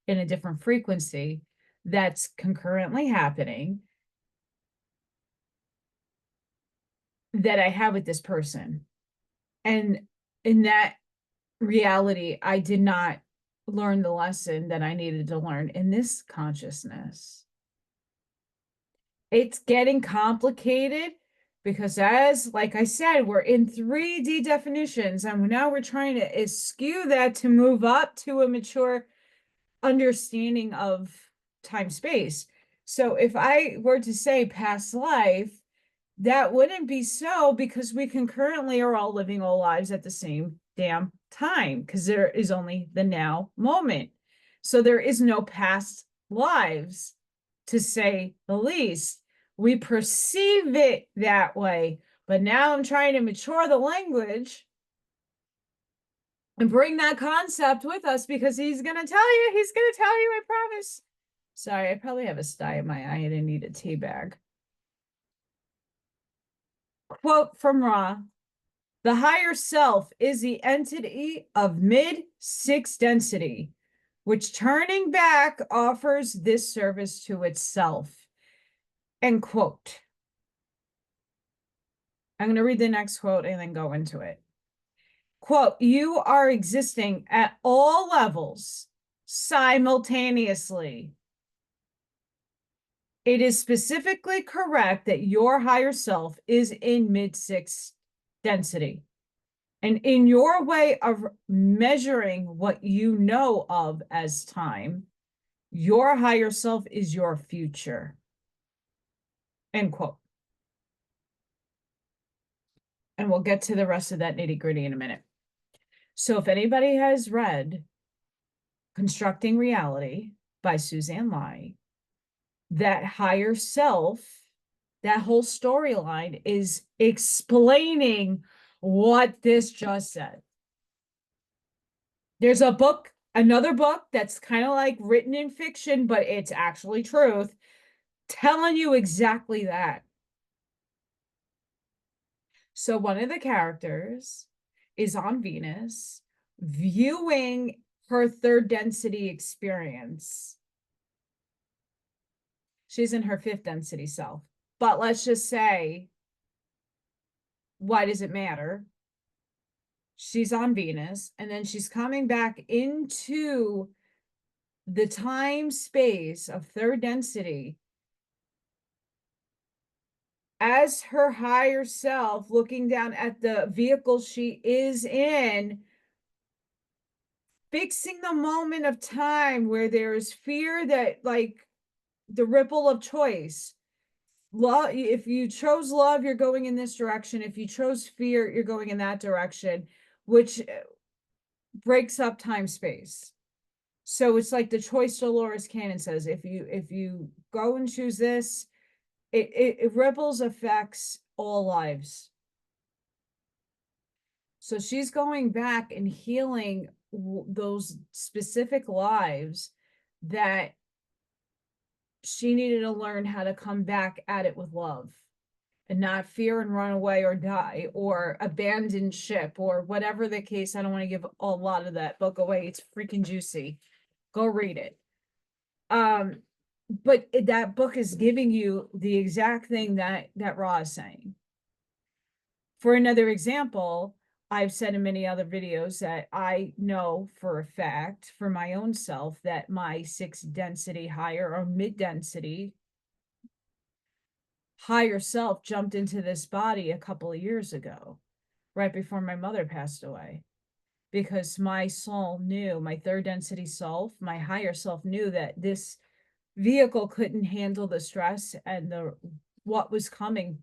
in a different frequency that's concurrently happening, that I have with this person. And in that reality, I did not learn the lesson that I needed to learn in this consciousness. It's getting complicated, Because as, like I said, we're in 3D definitions, and now we're trying to eschew that to move up to a mature understanding of time space. So if I were to say past life, that wouldn't be so, because we concurrently are all living all lives at the same damn time, because there is only the now moment. So there is no past lives, to say the least. We perceive it that way, but now I'm trying to mature the language and bring that concept with us, because he's going to tell you, I promise. Sorry, I probably have a sty in my eye and I need a tea bag. Quote from Ra: "The higher self is the entity of mid-6 density, which turning back offers this service to itself." End quote. I'm going to read the next quote and then go into it. Quote: "You are existing at all levels simultaneously. It is specifically correct that your higher self is in mid-6 density. And in your way of measuring what you know of as time, your higher self is your future." End quote. And we'll get to the rest of that nitty-gritty in a minute. So if anybody has read Constructing Reality by Suzanne Lai, that higher self, that whole storyline is explaining what this just said. There's a book, another book that's kind of like written in fiction, but it's actually truth, telling you exactly that. So one of the characters is on Venus viewing her third density experience. She's in her fifth density self. But let's just say, why does it matter? She's on Venus, and then she's coming back into the time space of third density as her higher self, looking down at the vehicle she is in, fixing the moment of time where there is fear, that like the ripple of choice. Love, if you chose love, you're going in this direction. If you chose fear, you're going in that direction, which breaks up time space. So it's like the choice Dolores Cannon says, if you go and choose this, it ripples affects all lives. So she's going back and healing those specific lives that she needed to learn how to come back at it with love and not fear and run away or die or abandon ship or whatever the case. I don't want to give a lot of that book away. It's freaking juicy. Go read it. But that book is giving you the exact thing that Ra is saying. For another example, I've said in many other videos that I know for a fact for my own self that my 6 density higher or mid density higher self jumped into this body a couple of years ago, right before my mother passed away, because my soul knew, my third density self, my higher self knew that this vehicle couldn't handle the stress and the what was coming.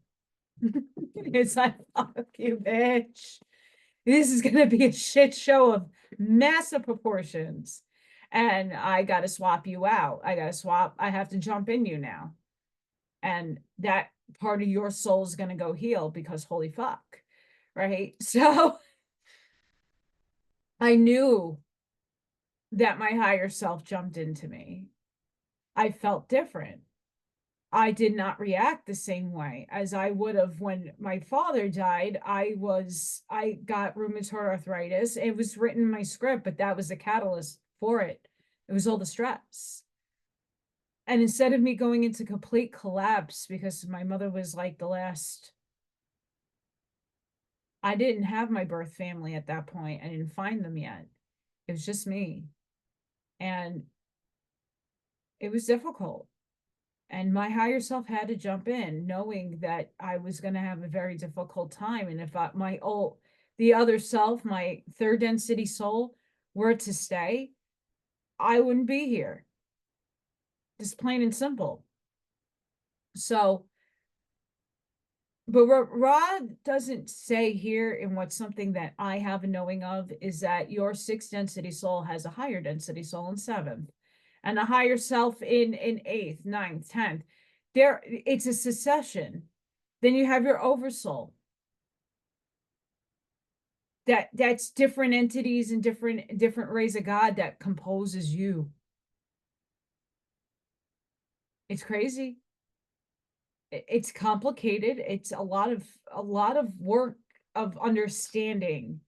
It's like, fuck you, bitch. This is going to be a shit show of massive proportions. And I got to swap you out. I have to jump in you now. And that part of your soul is going to go heal, because holy fuck. Right. So I knew that my higher self jumped into me. I felt different. I did not react the same way as I would have when my father died. I got rheumatoid arthritis. It was written in my script, but that was the catalyst for it. It was all the stress. And instead of me going into complete collapse, because my mother was like the last, I didn't have my birth family at that point. I didn't find them yet. It was just me. And it was difficult. And my higher self had to jump in, knowing that I was going to have a very difficult time. And if the other self, my third density soul, were to stay, I wouldn't be here. Just plain and simple. So, but what Ra doesn't say here, and what's something that I have a knowing of, is that your sixth density soul has a higher density soul in seventh, and a higher self in eighth, ninth, 10th. There, it's a succession. Then you have your oversoul. That's different entities and different rays of God that composes you. It's crazy. It's complicated. It's a lot of work of understanding.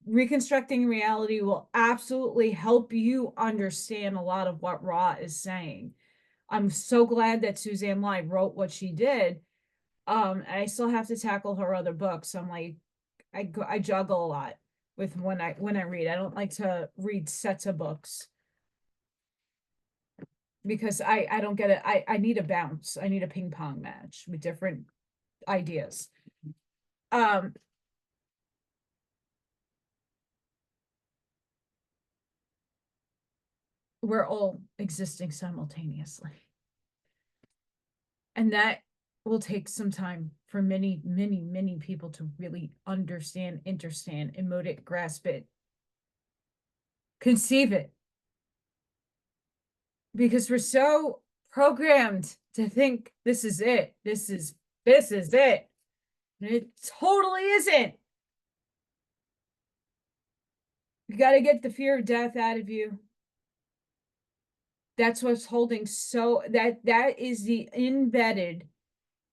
Reconstructing reality will absolutely help you understand a lot of what Ra is saying. I'm so glad that Suzanne Lai wrote what she did. I still have to tackle her other books. I'm like, I juggle a lot with when I read. I don't like to read sets of books because I don't get it. I need a bounce. I need a ping pong match with different ideas. We're all existing simultaneously. And that will take some time for many people to really understand, emote it, grasp it, conceive it. Because we're so programmed to think this is it. This is it. And it totally isn't. You got to get the fear of death out of you. That's what's holding that is the embedded,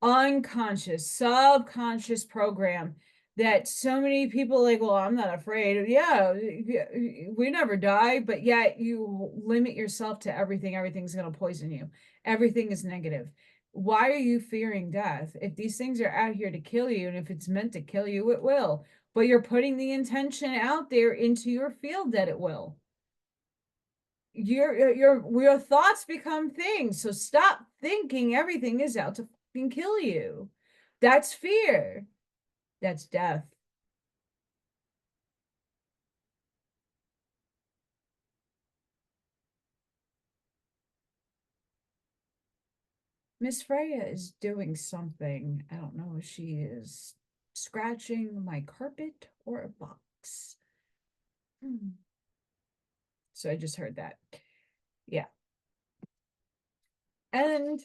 unconscious, subconscious program that so many people like, well, I'm not afraid. Yeah, we never die, but yet you limit yourself to everything. Everything's going to poison you. Everything is negative. Why are you fearing death? If these things are out here to kill you, and if it's meant to kill you, it will. But you're putting the intention out there into your field that it will. Your thoughts become things. So stop thinking everything is out to fucking kill you. That's fear. That's death. Miss Freya is doing something. I don't know if she is scratching my carpet or a box. So I just heard that. Yeah. And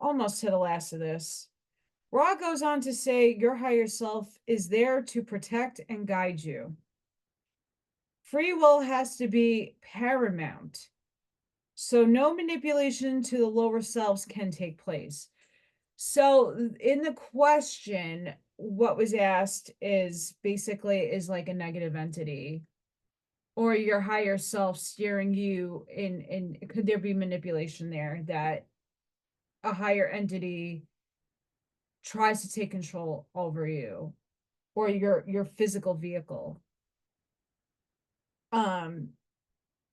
almost to the last of this, Ra goes on to say your higher self is there to protect and guide you. Free will has to be paramount. So no manipulation to the lower selves can take place. So in the question, what was asked is basically is like a negative entity or your higher self steering you in could there be manipulation there that a higher entity tries to take control over you or your physical vehicle? And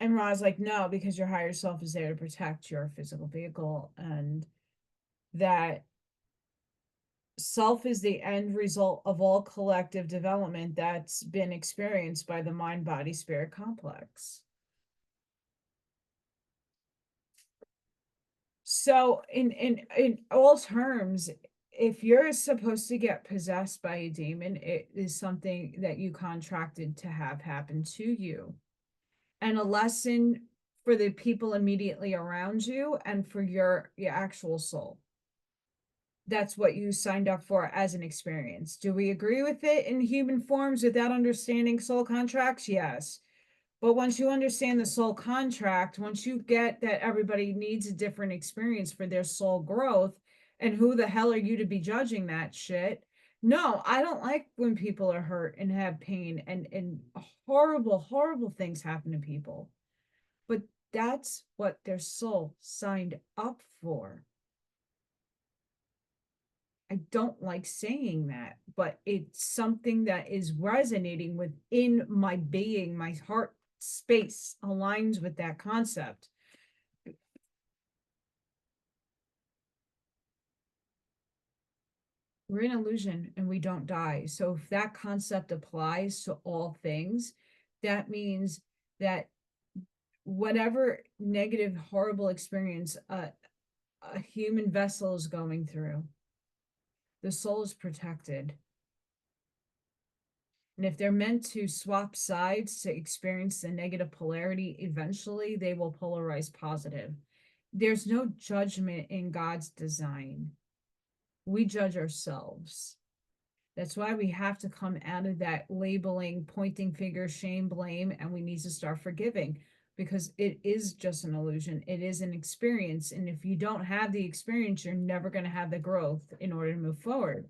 Ra's like, no, because your higher self is there to protect your physical vehicle, and that self is the end result of all collective development that's been experienced by the mind body spirit complex. So in all terms, if you're supposed to get possessed by a demon, it is something that you contracted to have happen to you, and a lesson for the people immediately around you and for your actual soul. That's what you signed up for as an experience. Do we agree with it in human forms without understanding soul contracts? Yes. But once you understand the soul contract, once you get that everybody needs a different experience for their soul growth, and who the hell are you to be judging that shit? No, I don't like when people are hurt and have pain and horrible things happen to people. But that's what their soul signed up for. I don't like saying that, but it's something that is resonating within my being. My heart space aligns with that concept. we're an illusion and we don't die. So if that concept applies to all things, that means that whatever negative, horrible experience a human vessel is going through, the soul is protected. And if they're meant to swap sides to experience the negative polarity, eventually they will polarize positive. There's no judgment in God's design. We judge ourselves. That's why we have to come out of that labeling, pointing finger, shame, blame, and we need to start forgiving, because it is just an illusion. It is an experience. And if you don't have the experience, you're never going to have the growth in order to move forward.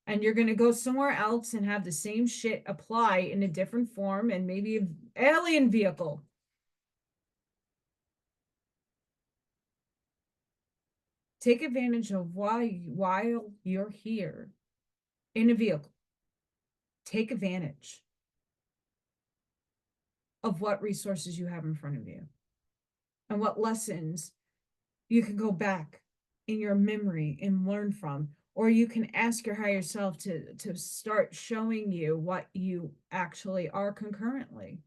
And you're going to go somewhere else and have the same shit apply in a different form and maybe an alien vehicle. Take advantage of while you're here in a vehicle. Take advantage of what resources you have in front of you and what lessons you can go back in your memory and learn from, or you can ask your higher self to start showing you what you actually are concurrently.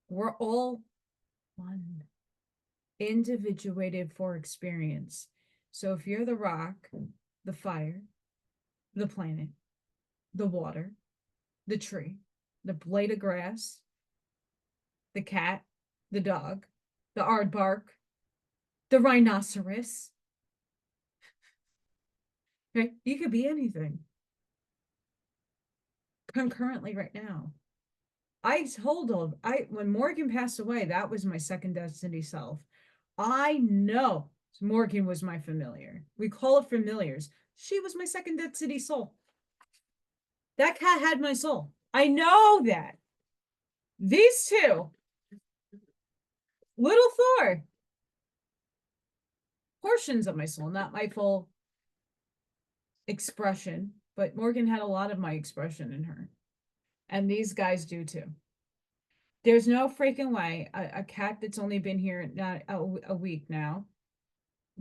We're all one, individuated for experience. So if you're the rock, the fire, the planet, the water, the tree, the blade of grass, the cat, the dog, the aardvark, the rhinoceros, okay? You could be anything concurrently right now. When Morgan passed away, that was my second destiny self. I know Morgan was my familiar. We call it familiars. She was my second destiny soul. That cat had my soul. I know that. These two, little Thor, portions of my soul, not my full expression, but Morgan had a lot of my expression in her. And these guys do too. There's no freaking way a cat that's only been here not a week now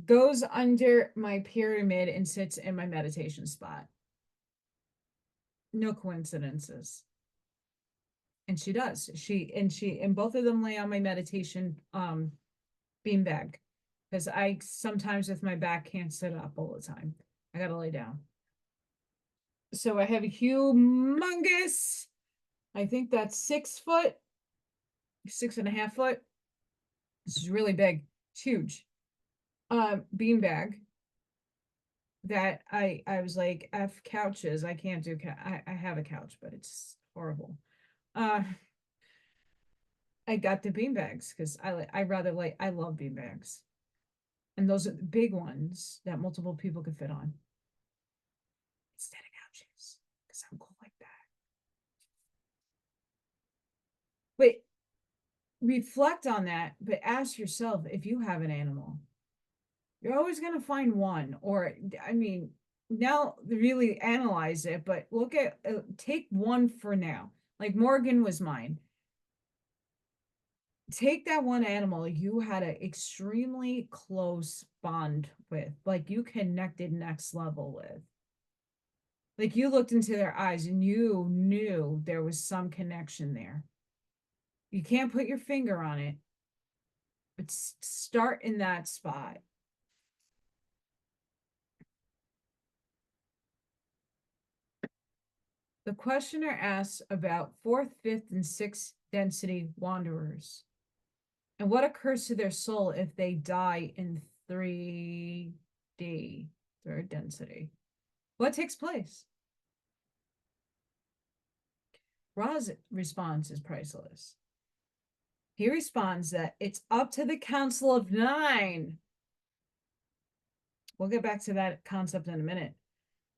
goes under my pyramid and sits in my meditation spot. No coincidences. And she does. And both of them lay on my meditation beanbag, because I sometimes with my back can't sit up all the time. I gotta lay down. So I have a humongous, I think that's 6 foot, 6.5 foot. This is really big. It's huge. Beanbag that I was like, F couches. I can't do I have a couch, but it's horrible. I got the beanbags because I love beanbags. And those are the big ones that multiple people could fit on instead of couches, because I'm cool like that. But reflect on that, but ask yourself, if you have an animal, you're always going to find one, or I mean, now really analyze it, but look at take one for now. Like Morgan was mine. Take that one animal you had an extremely close bond with, like you connected next level with. Like you looked into their eyes and you knew there was some connection there. You can't put your finger on it, but start in that spot. The questioner asks about 4th, 5th, and 6th density wanderers, and what occurs to their soul if they die in 3D, 3rd density. What takes place? Ra's response is priceless. He responds that it's up to the Council of 9. We'll get back to that concept in a minute.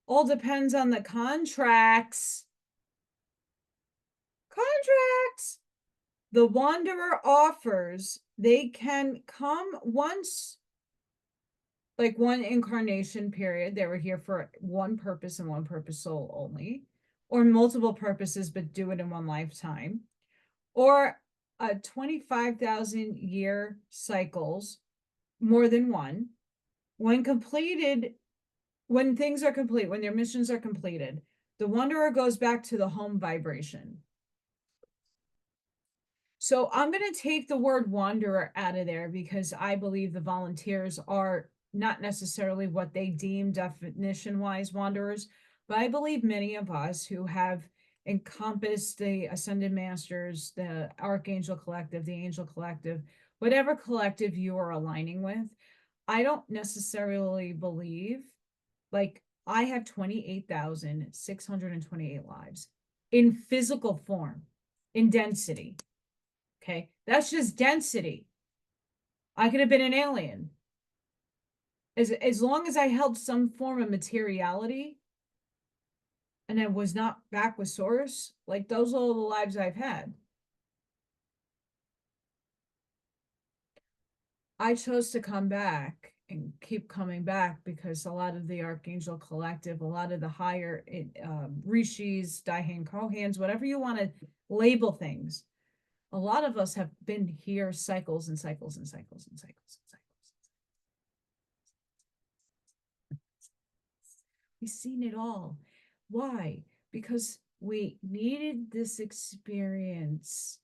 All depends on the contracts. Contracts. The wanderer offers they can come once, like one incarnation period. They were here for one purpose and one purpose soul only, or multiple purposes, but do it in one lifetime, or 25,000 year cycles, more than one. When completed, when things are complete, when their missions are completed, the wanderer goes back to the home vibration. So I'm going to take the word wanderer out of there because I believe the volunteers are not necessarily what they deem definition-wise wanderers, but I believe many of us who have encompassed the Ascended Masters, the Archangel Collective, the Angel Collective, whatever collective you are aligning with, I don't necessarily believe, like, I have 28,628 lives in physical form, in density. Okay, that's just density. I could have been an alien. As long as I held some form of materiality and I was not back with source, like those are all the lives I've had. I chose to come back and keep coming back because a lot of the Archangel Collective, a lot of the higher rishis, Daihan Kohans, whatever you want to label things, a lot of us have been here cycles and cycles and cycles and cycles and cycles. We've seen it all. Why? Because we needed this experience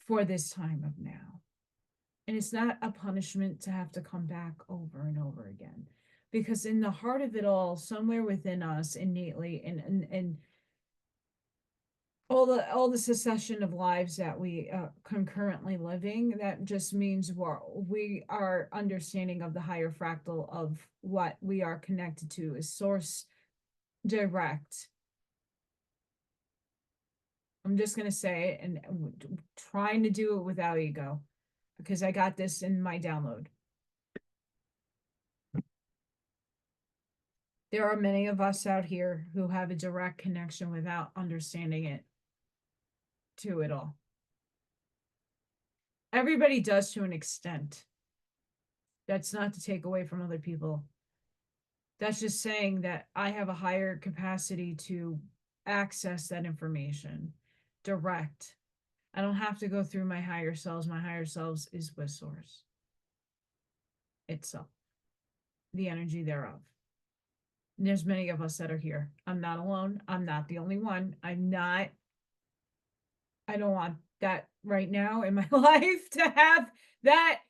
for this time of now. And it's not a punishment to have to come back over and over again. Because in the heart of it all, somewhere within us innately, and all the succession of lives that we concurrently living, that just means we are understanding of the higher fractal of what we are connected to is source direct. I'm just going to say it and trying to do it without ego because I got this in my download. There are many of us out here who have a direct connection without understanding it to it all. Everybody does to an extent. That's not to take away from other people. That's just saying that I have a higher capacity to access that information direct. I don't have to go through my higher selves. My higher selves is with source itself, the energy thereof. And there's many of us that are here. I'm not alone. I'm not the only one. I don't want that right now in my life to have that.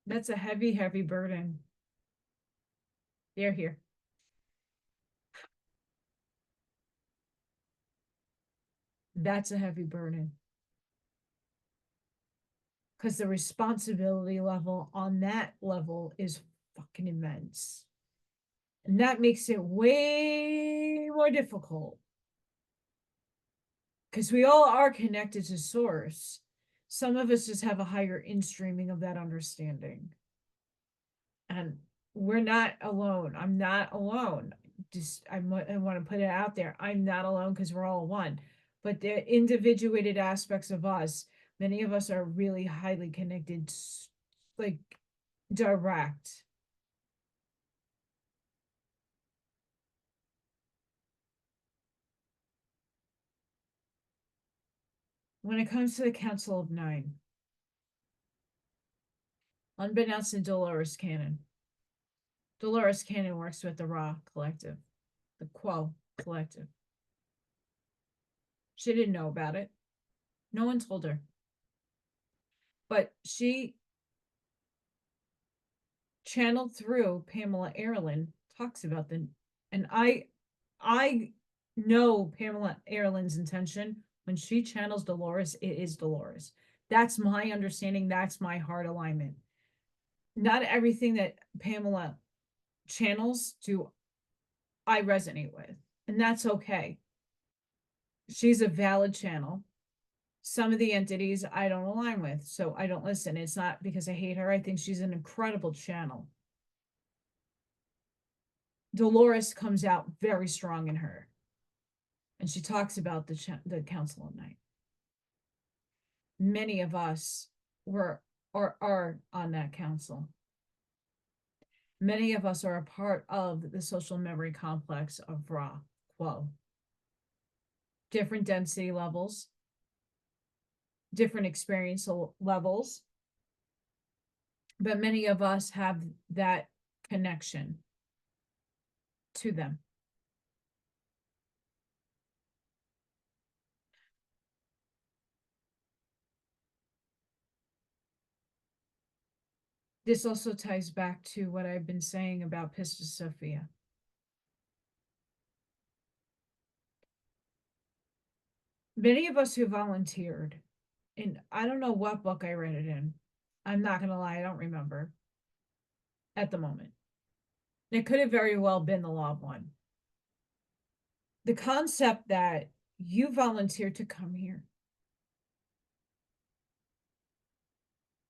That's a heavy, heavy burden. They're here. That's a heavy burden. Because the responsibility level on that level is fucking immense. And that makes it way more difficult. Because we all are connected to source. Some of us just have a higher in-streaming of that understanding. And we're not alone. I'm not alone. Just I want to put it out there. I'm not alone because we're all one. But the individuated aspects of us, many of us are really highly connected, like direct. When it comes to the Council of Nine, unbeknownst to Dolores Cannon works with the Ra Collective, the Quo Collective. She didn't know about it. No one told her. But she channeled through Pamela Erlin, talks about them. And I know Pamela Erlin's intention. When she channels Dolores, it is Dolores. That's my understanding. That's my heart alignment. Not everything that Pamela channels do I resonate with. And that's okay. She's a valid channel. Some of the entities I don't align with, so I don't listen. It's not because I hate her. I think she's an incredible channel. Dolores comes out very strong in her. And she talks about the Council of Night. Many of us are on that council. Many of us are a part of the social memory complex of Ra, Quo. Different density levels, different experiential levels, but many of us have that connection to them. This also ties back to what I've been saying about Pistis Sophia. Many of us who volunteered, and I don't know what book I read it in. I'm not going to lie, I don't remember at the moment. It could have very well been the Law of One. The concept that you volunteered to come here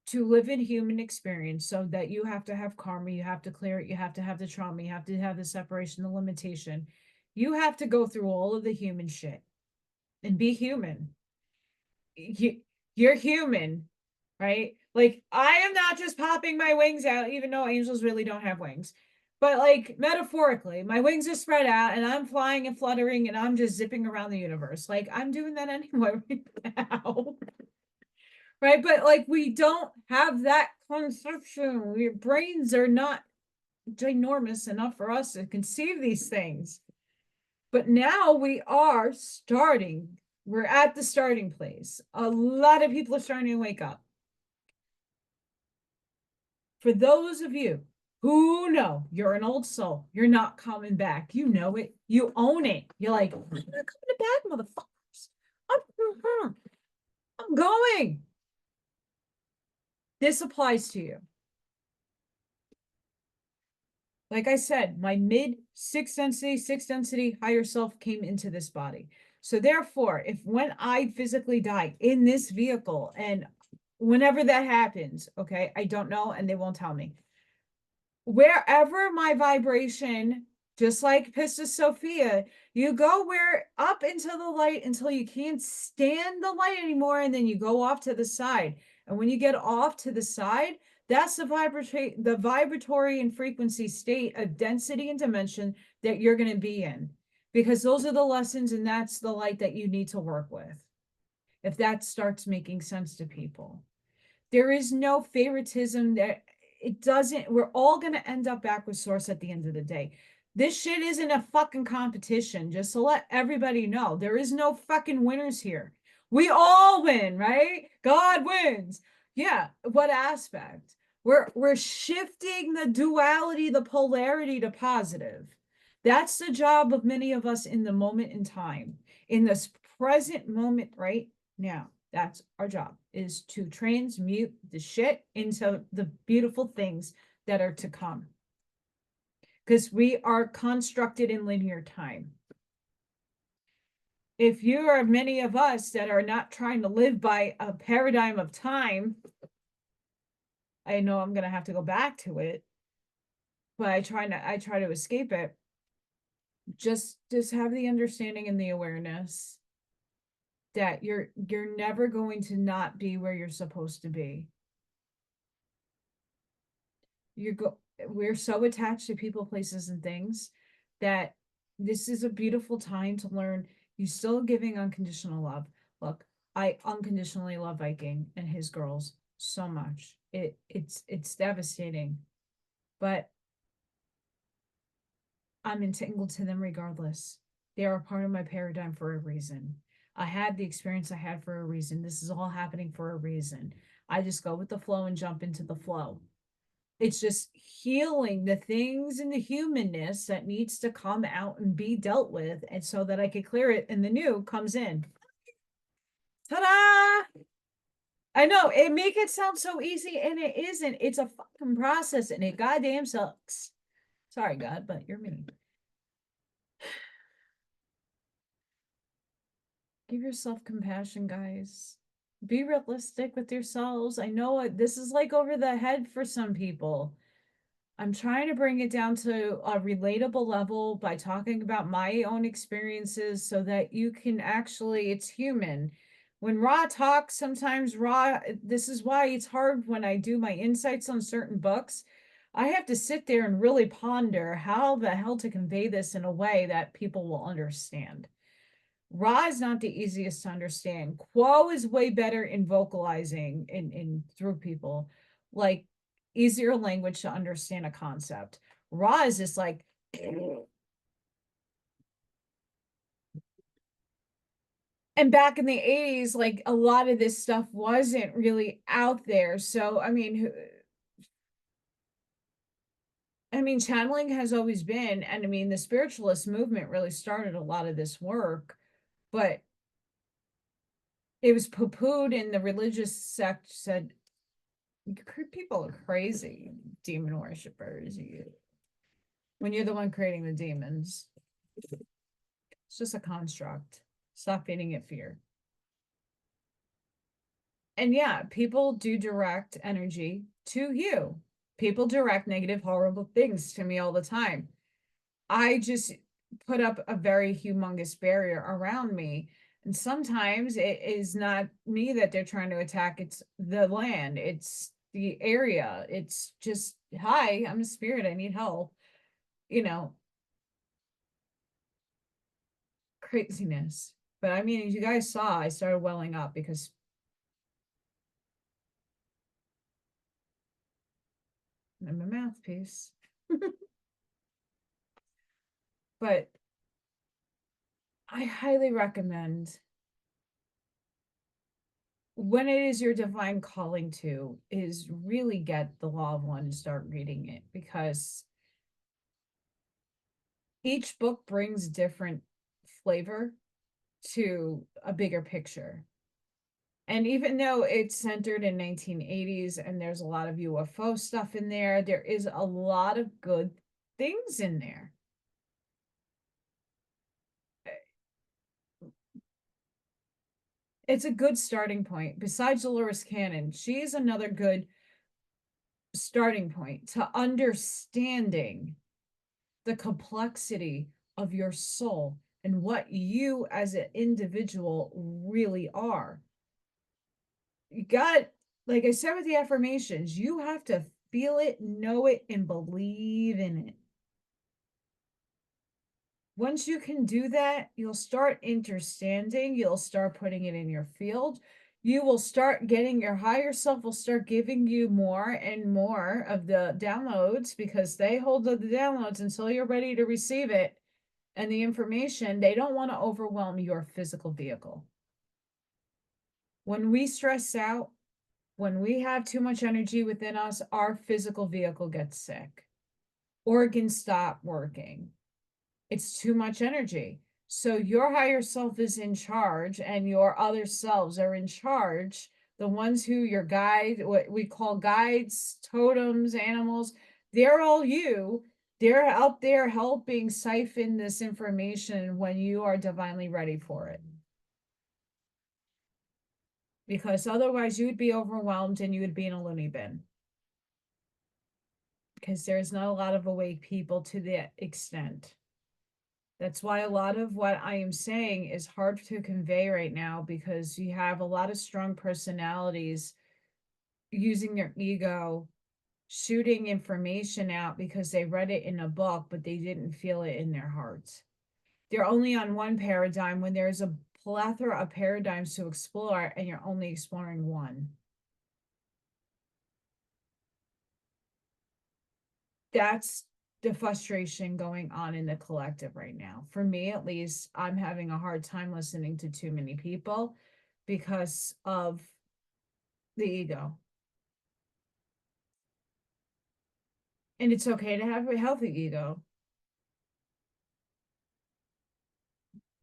to live in human experience, so that you have to have karma, you have to clear it, you have to have the trauma, you have to have the separation, the limitation. You have to go through all of the human shit and be human. You're human, right? Like, I am not just popping my wings out, even though angels really don't have wings. But like, metaphorically, my wings are spread out and I'm flying and fluttering and I'm just zipping around the universe. Like, I'm doing that anyway right now. Right? But like, we don't have that conception. Your brains are not ginormous enough for us to conceive these things. But now we are starting. We're at the starting place. A lot of people are starting to wake up. For those of you who know you're an old soul, you're not coming back. You know it. You own it. You're like, I'm not coming back, motherfuckers. I'm going. This applies to you. Like I said, my mid sixth density higher self came into this body. So therefore, if when I physically die in this vehicle, and whenever that happens, okay, I don't know, and they won't tell me. Wherever my vibration, just like Pistis Sophia, you go where up into the light until you can't stand the light anymore, and then you go off to the side. And when you get off to the side, that's the vibratory and frequency state of density and dimension that you're going to be in, because those are the lessons, and that's the light that you need to work with. If that starts making sense to people, there is no favoritism. That it doesn't. We're all going to end up back with source at the end of the day. This shit isn't a fucking competition. Just to let everybody know, there is no fucking winners here. We all win, right? God wins. Yeah. What aspect? We're shifting the duality, the polarity to positive. That's the job of many of us in the moment in time, in this present moment right now. That's our job, is to transmute the shit into the beautiful things that are to come. Because we are constructed in linear time. If you are many of us that are not trying to live by a paradigm of time, I know I'm going to have to go back to it, but I try to escape it. Just have the understanding and the awareness that you're never going to not be where you're supposed to be. We're so attached to people, places, and things that this is a beautiful time to learn you still giving unconditional love. Look, I unconditionally love Viking and his girls so much. It's devastating, but I'm entangled to them regardless. They are a part of my paradigm for a reason. I had the experience I had for a reason. This is all happening for a reason. I just go with the flow and jump into the flow. It's just healing the things in the humanness that needs to come out and be dealt with, and so that I can clear it and the new comes in. Ta-da! I know, it make it sound so easy, and it isn't. It's a fucking process, and it goddamn sucks. Sorry, God, but you're me. Give yourself compassion, guys. Be realistic with yourselves. I know this is like over the head for some people. I'm trying to bring it down to a relatable level by talking about my own experiences, so that you can actually, it's human. When Ra talks, sometimes Ra, this is why it's hard when I do my insights on certain books. I have to sit there and really ponder how the hell to convey this in a way that people will understand. Ra is not the easiest to understand. Quo is way better in vocalizing in through people. Like, easier language to understand a concept. Raw is just like, and back in the 80s, like a lot of this stuff wasn't really out there. So, I mean, channeling has always been, and I mean, the spiritualist movement really started a lot of this work, but it was poo-pooed, and the religious sect said, people are crazy, demon worshippers. When you're the one creating the demons, it's just a construct. Stop feeding it fear. And yeah, people do direct energy to you. People direct negative, horrible things to me all the time. I just put up a very humongous barrier around me. And sometimes it is not me that they're trying to attack, it's the land, it's the area. It's just, hi, I'm a spirit, I need help. You know, craziness. But I mean, as you guys saw, I started welling up because I'm a mouthpiece. But I highly recommend, when it is your divine calling to, is really get the Law of One and start reading it, because each book brings different flavor to a bigger picture. And even though it's centered in 1980s and there's a lot of UFO stuff in there, there is a lot of good things in there. It's a good starting point. Besides Dolores Cannon, she's another good starting point to understanding the complexity of your soul and what you as an individual really are. You got, like I said with the affirmations, you have to feel it, know it, and believe in it. Once you can do that, you'll start understanding, you'll start putting it in your field. You will start getting, your higher self will start giving you more and more of the downloads, because they hold the downloads until you're ready to receive it. And the information, they don't want to overwhelm your physical vehicle. When we stress out, when we have too much energy within us, our physical vehicle gets sick. Organs stop working. It's too much energy. So your higher self is in charge, and your other selves are in charge. The ones who your guide, what we call guides, totems, animals, they're all you. They're out there helping siphon this information when you are divinely ready for it. Because otherwise you would be overwhelmed and you would be in a loony bin. Because there's not a lot of awake people to that extent. That's why a lot of what I am saying is hard to convey right now, because you have a lot of strong personalities using their ego, shooting information out because they read it in a book, but they didn't feel it in their hearts. They're only on one paradigm when there's a plethora of paradigms to explore, and you're only exploring one. That's the frustration going on in the collective right now. For me, at least, I'm having a hard time listening to too many people because of the ego. And it's okay to have a healthy ego,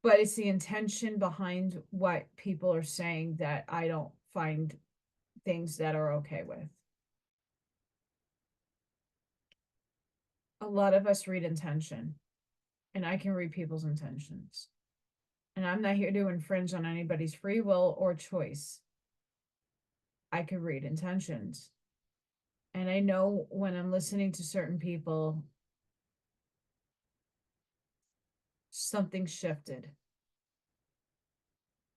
but it's the intention behind what people are saying that I don't find things that are okay with. A lot of us read intention, and I can read people's intentions. And I'm not here to infringe on anybody's free will or choice. I can read intentions. And I know when I'm listening to certain people, something shifted.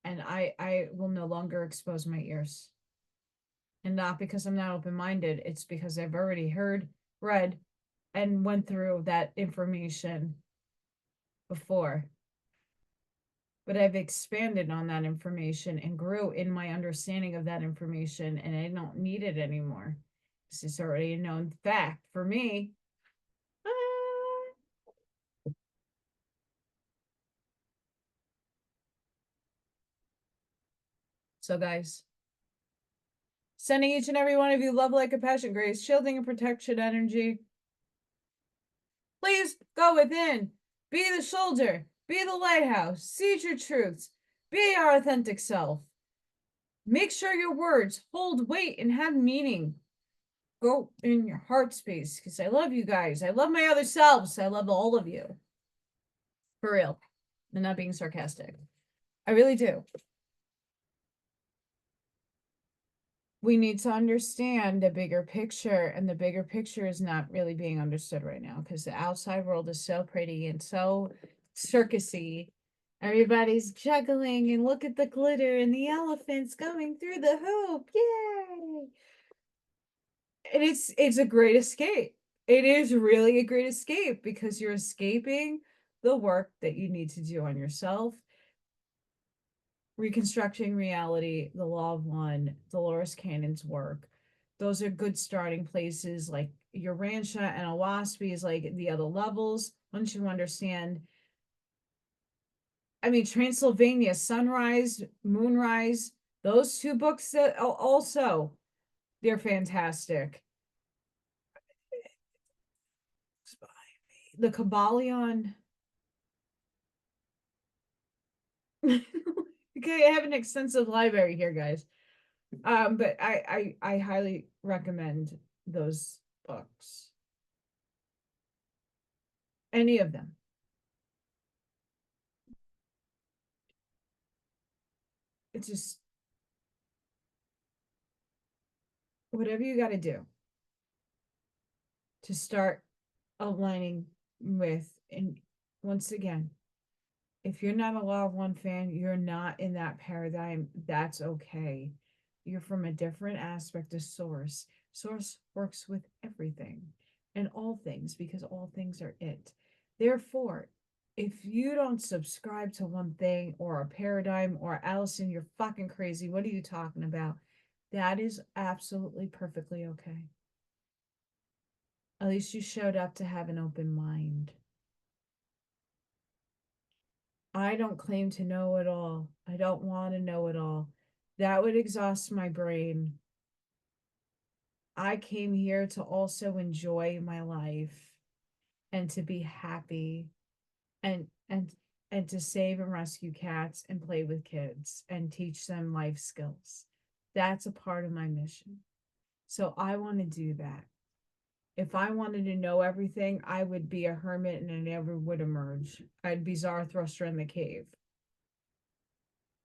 And I will no longer expose my ears. And not because I'm not open-minded, it's because I've already heard, read, and went through that information before. But I've expanded on that information and grew in my understanding of that information, and I don't need it anymore. This is already a known fact for me. So guys, sending each and every one of you love, light, compassion, grace, shielding, and protection energy. Please go within. Be the shoulder. Be the lighthouse. See your truths. Be your authentic self. Make sure your words hold weight and have meaning. Go in your heart space, because I love you guys. I love my other selves. I love all of you. For real. I'm not being sarcastic. I really do. We need to understand the bigger picture, and the bigger picture is not really being understood right now because the outside world is so pretty and so circusy. Everybody's juggling, and look at the glitter and the elephants going through the hoop. Yay! And it's a great escape. It is really a great escape because you're escaping the work that you need to do on yourself. Reconstructing Reality, The Law of One, Dolores Cannon's work. Those are good starting places. Like Urantia and Owaspy is like the other levels. Once you understand, I mean, Transylvania, Sunrise, Moonrise, those two books that also, they're fantastic. The Kabbalion. Okay, I have an extensive library here, guys. But I highly recommend those books. Any of them. It's just whatever you got to do to start aligning with. And once again, if you're not a Law of One fan, you're not in that paradigm. That's okay. You're from a different aspect of Source. Source works with everything and all things because all things are it. Therefore, if you don't subscribe to one thing or a paradigm or Allison, you're fucking crazy. What are you talking about? That is absolutely perfectly okay. At least you showed up to have an open mind. I don't claim to know it all. I don't want to know it all. That would exhaust my brain. I came here to also enjoy my life and to be happy and to save and rescue cats and play with kids and teach them life skills. That's a part of my mission. So I want to do that. If I wanted to know everything, I would be a hermit and I never would emerge. I'd be Zarathustra in the cave.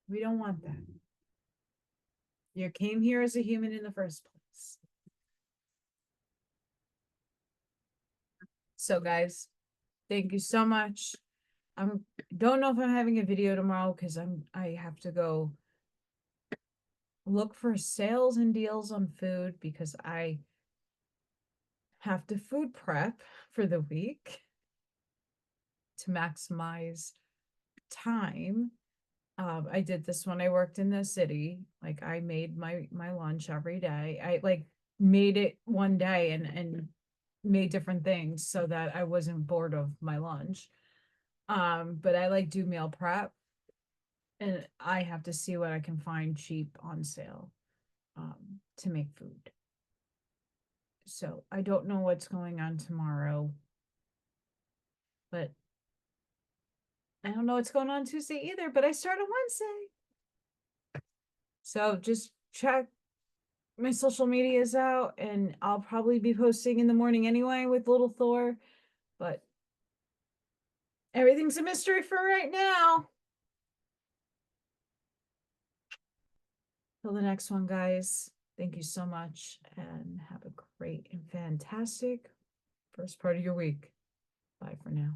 We don't want that. You came here as a human in the first place. So guys, thank you so much. I don't know if I'm having a video tomorrow because I have to go look for sales and deals on food because I have to food prep for the week to maximize time. I did this when I worked in the city. Like I made my lunch every day. I like made it one day and made different things so that I wasn't bored of my lunch. But I like do meal prep and I have to see what I can find cheap on sale to make food. So I don't know what's going on tomorrow, but I don't know what's going on Tuesday either, but I start on Wednesday. So just check my social medias out and I'll probably be posting in the morning anyway with little Thor, but everything's a mystery for right now. Till the next one, guys. Thank you so much and have a great and fantastic first part of your week. Bye for now.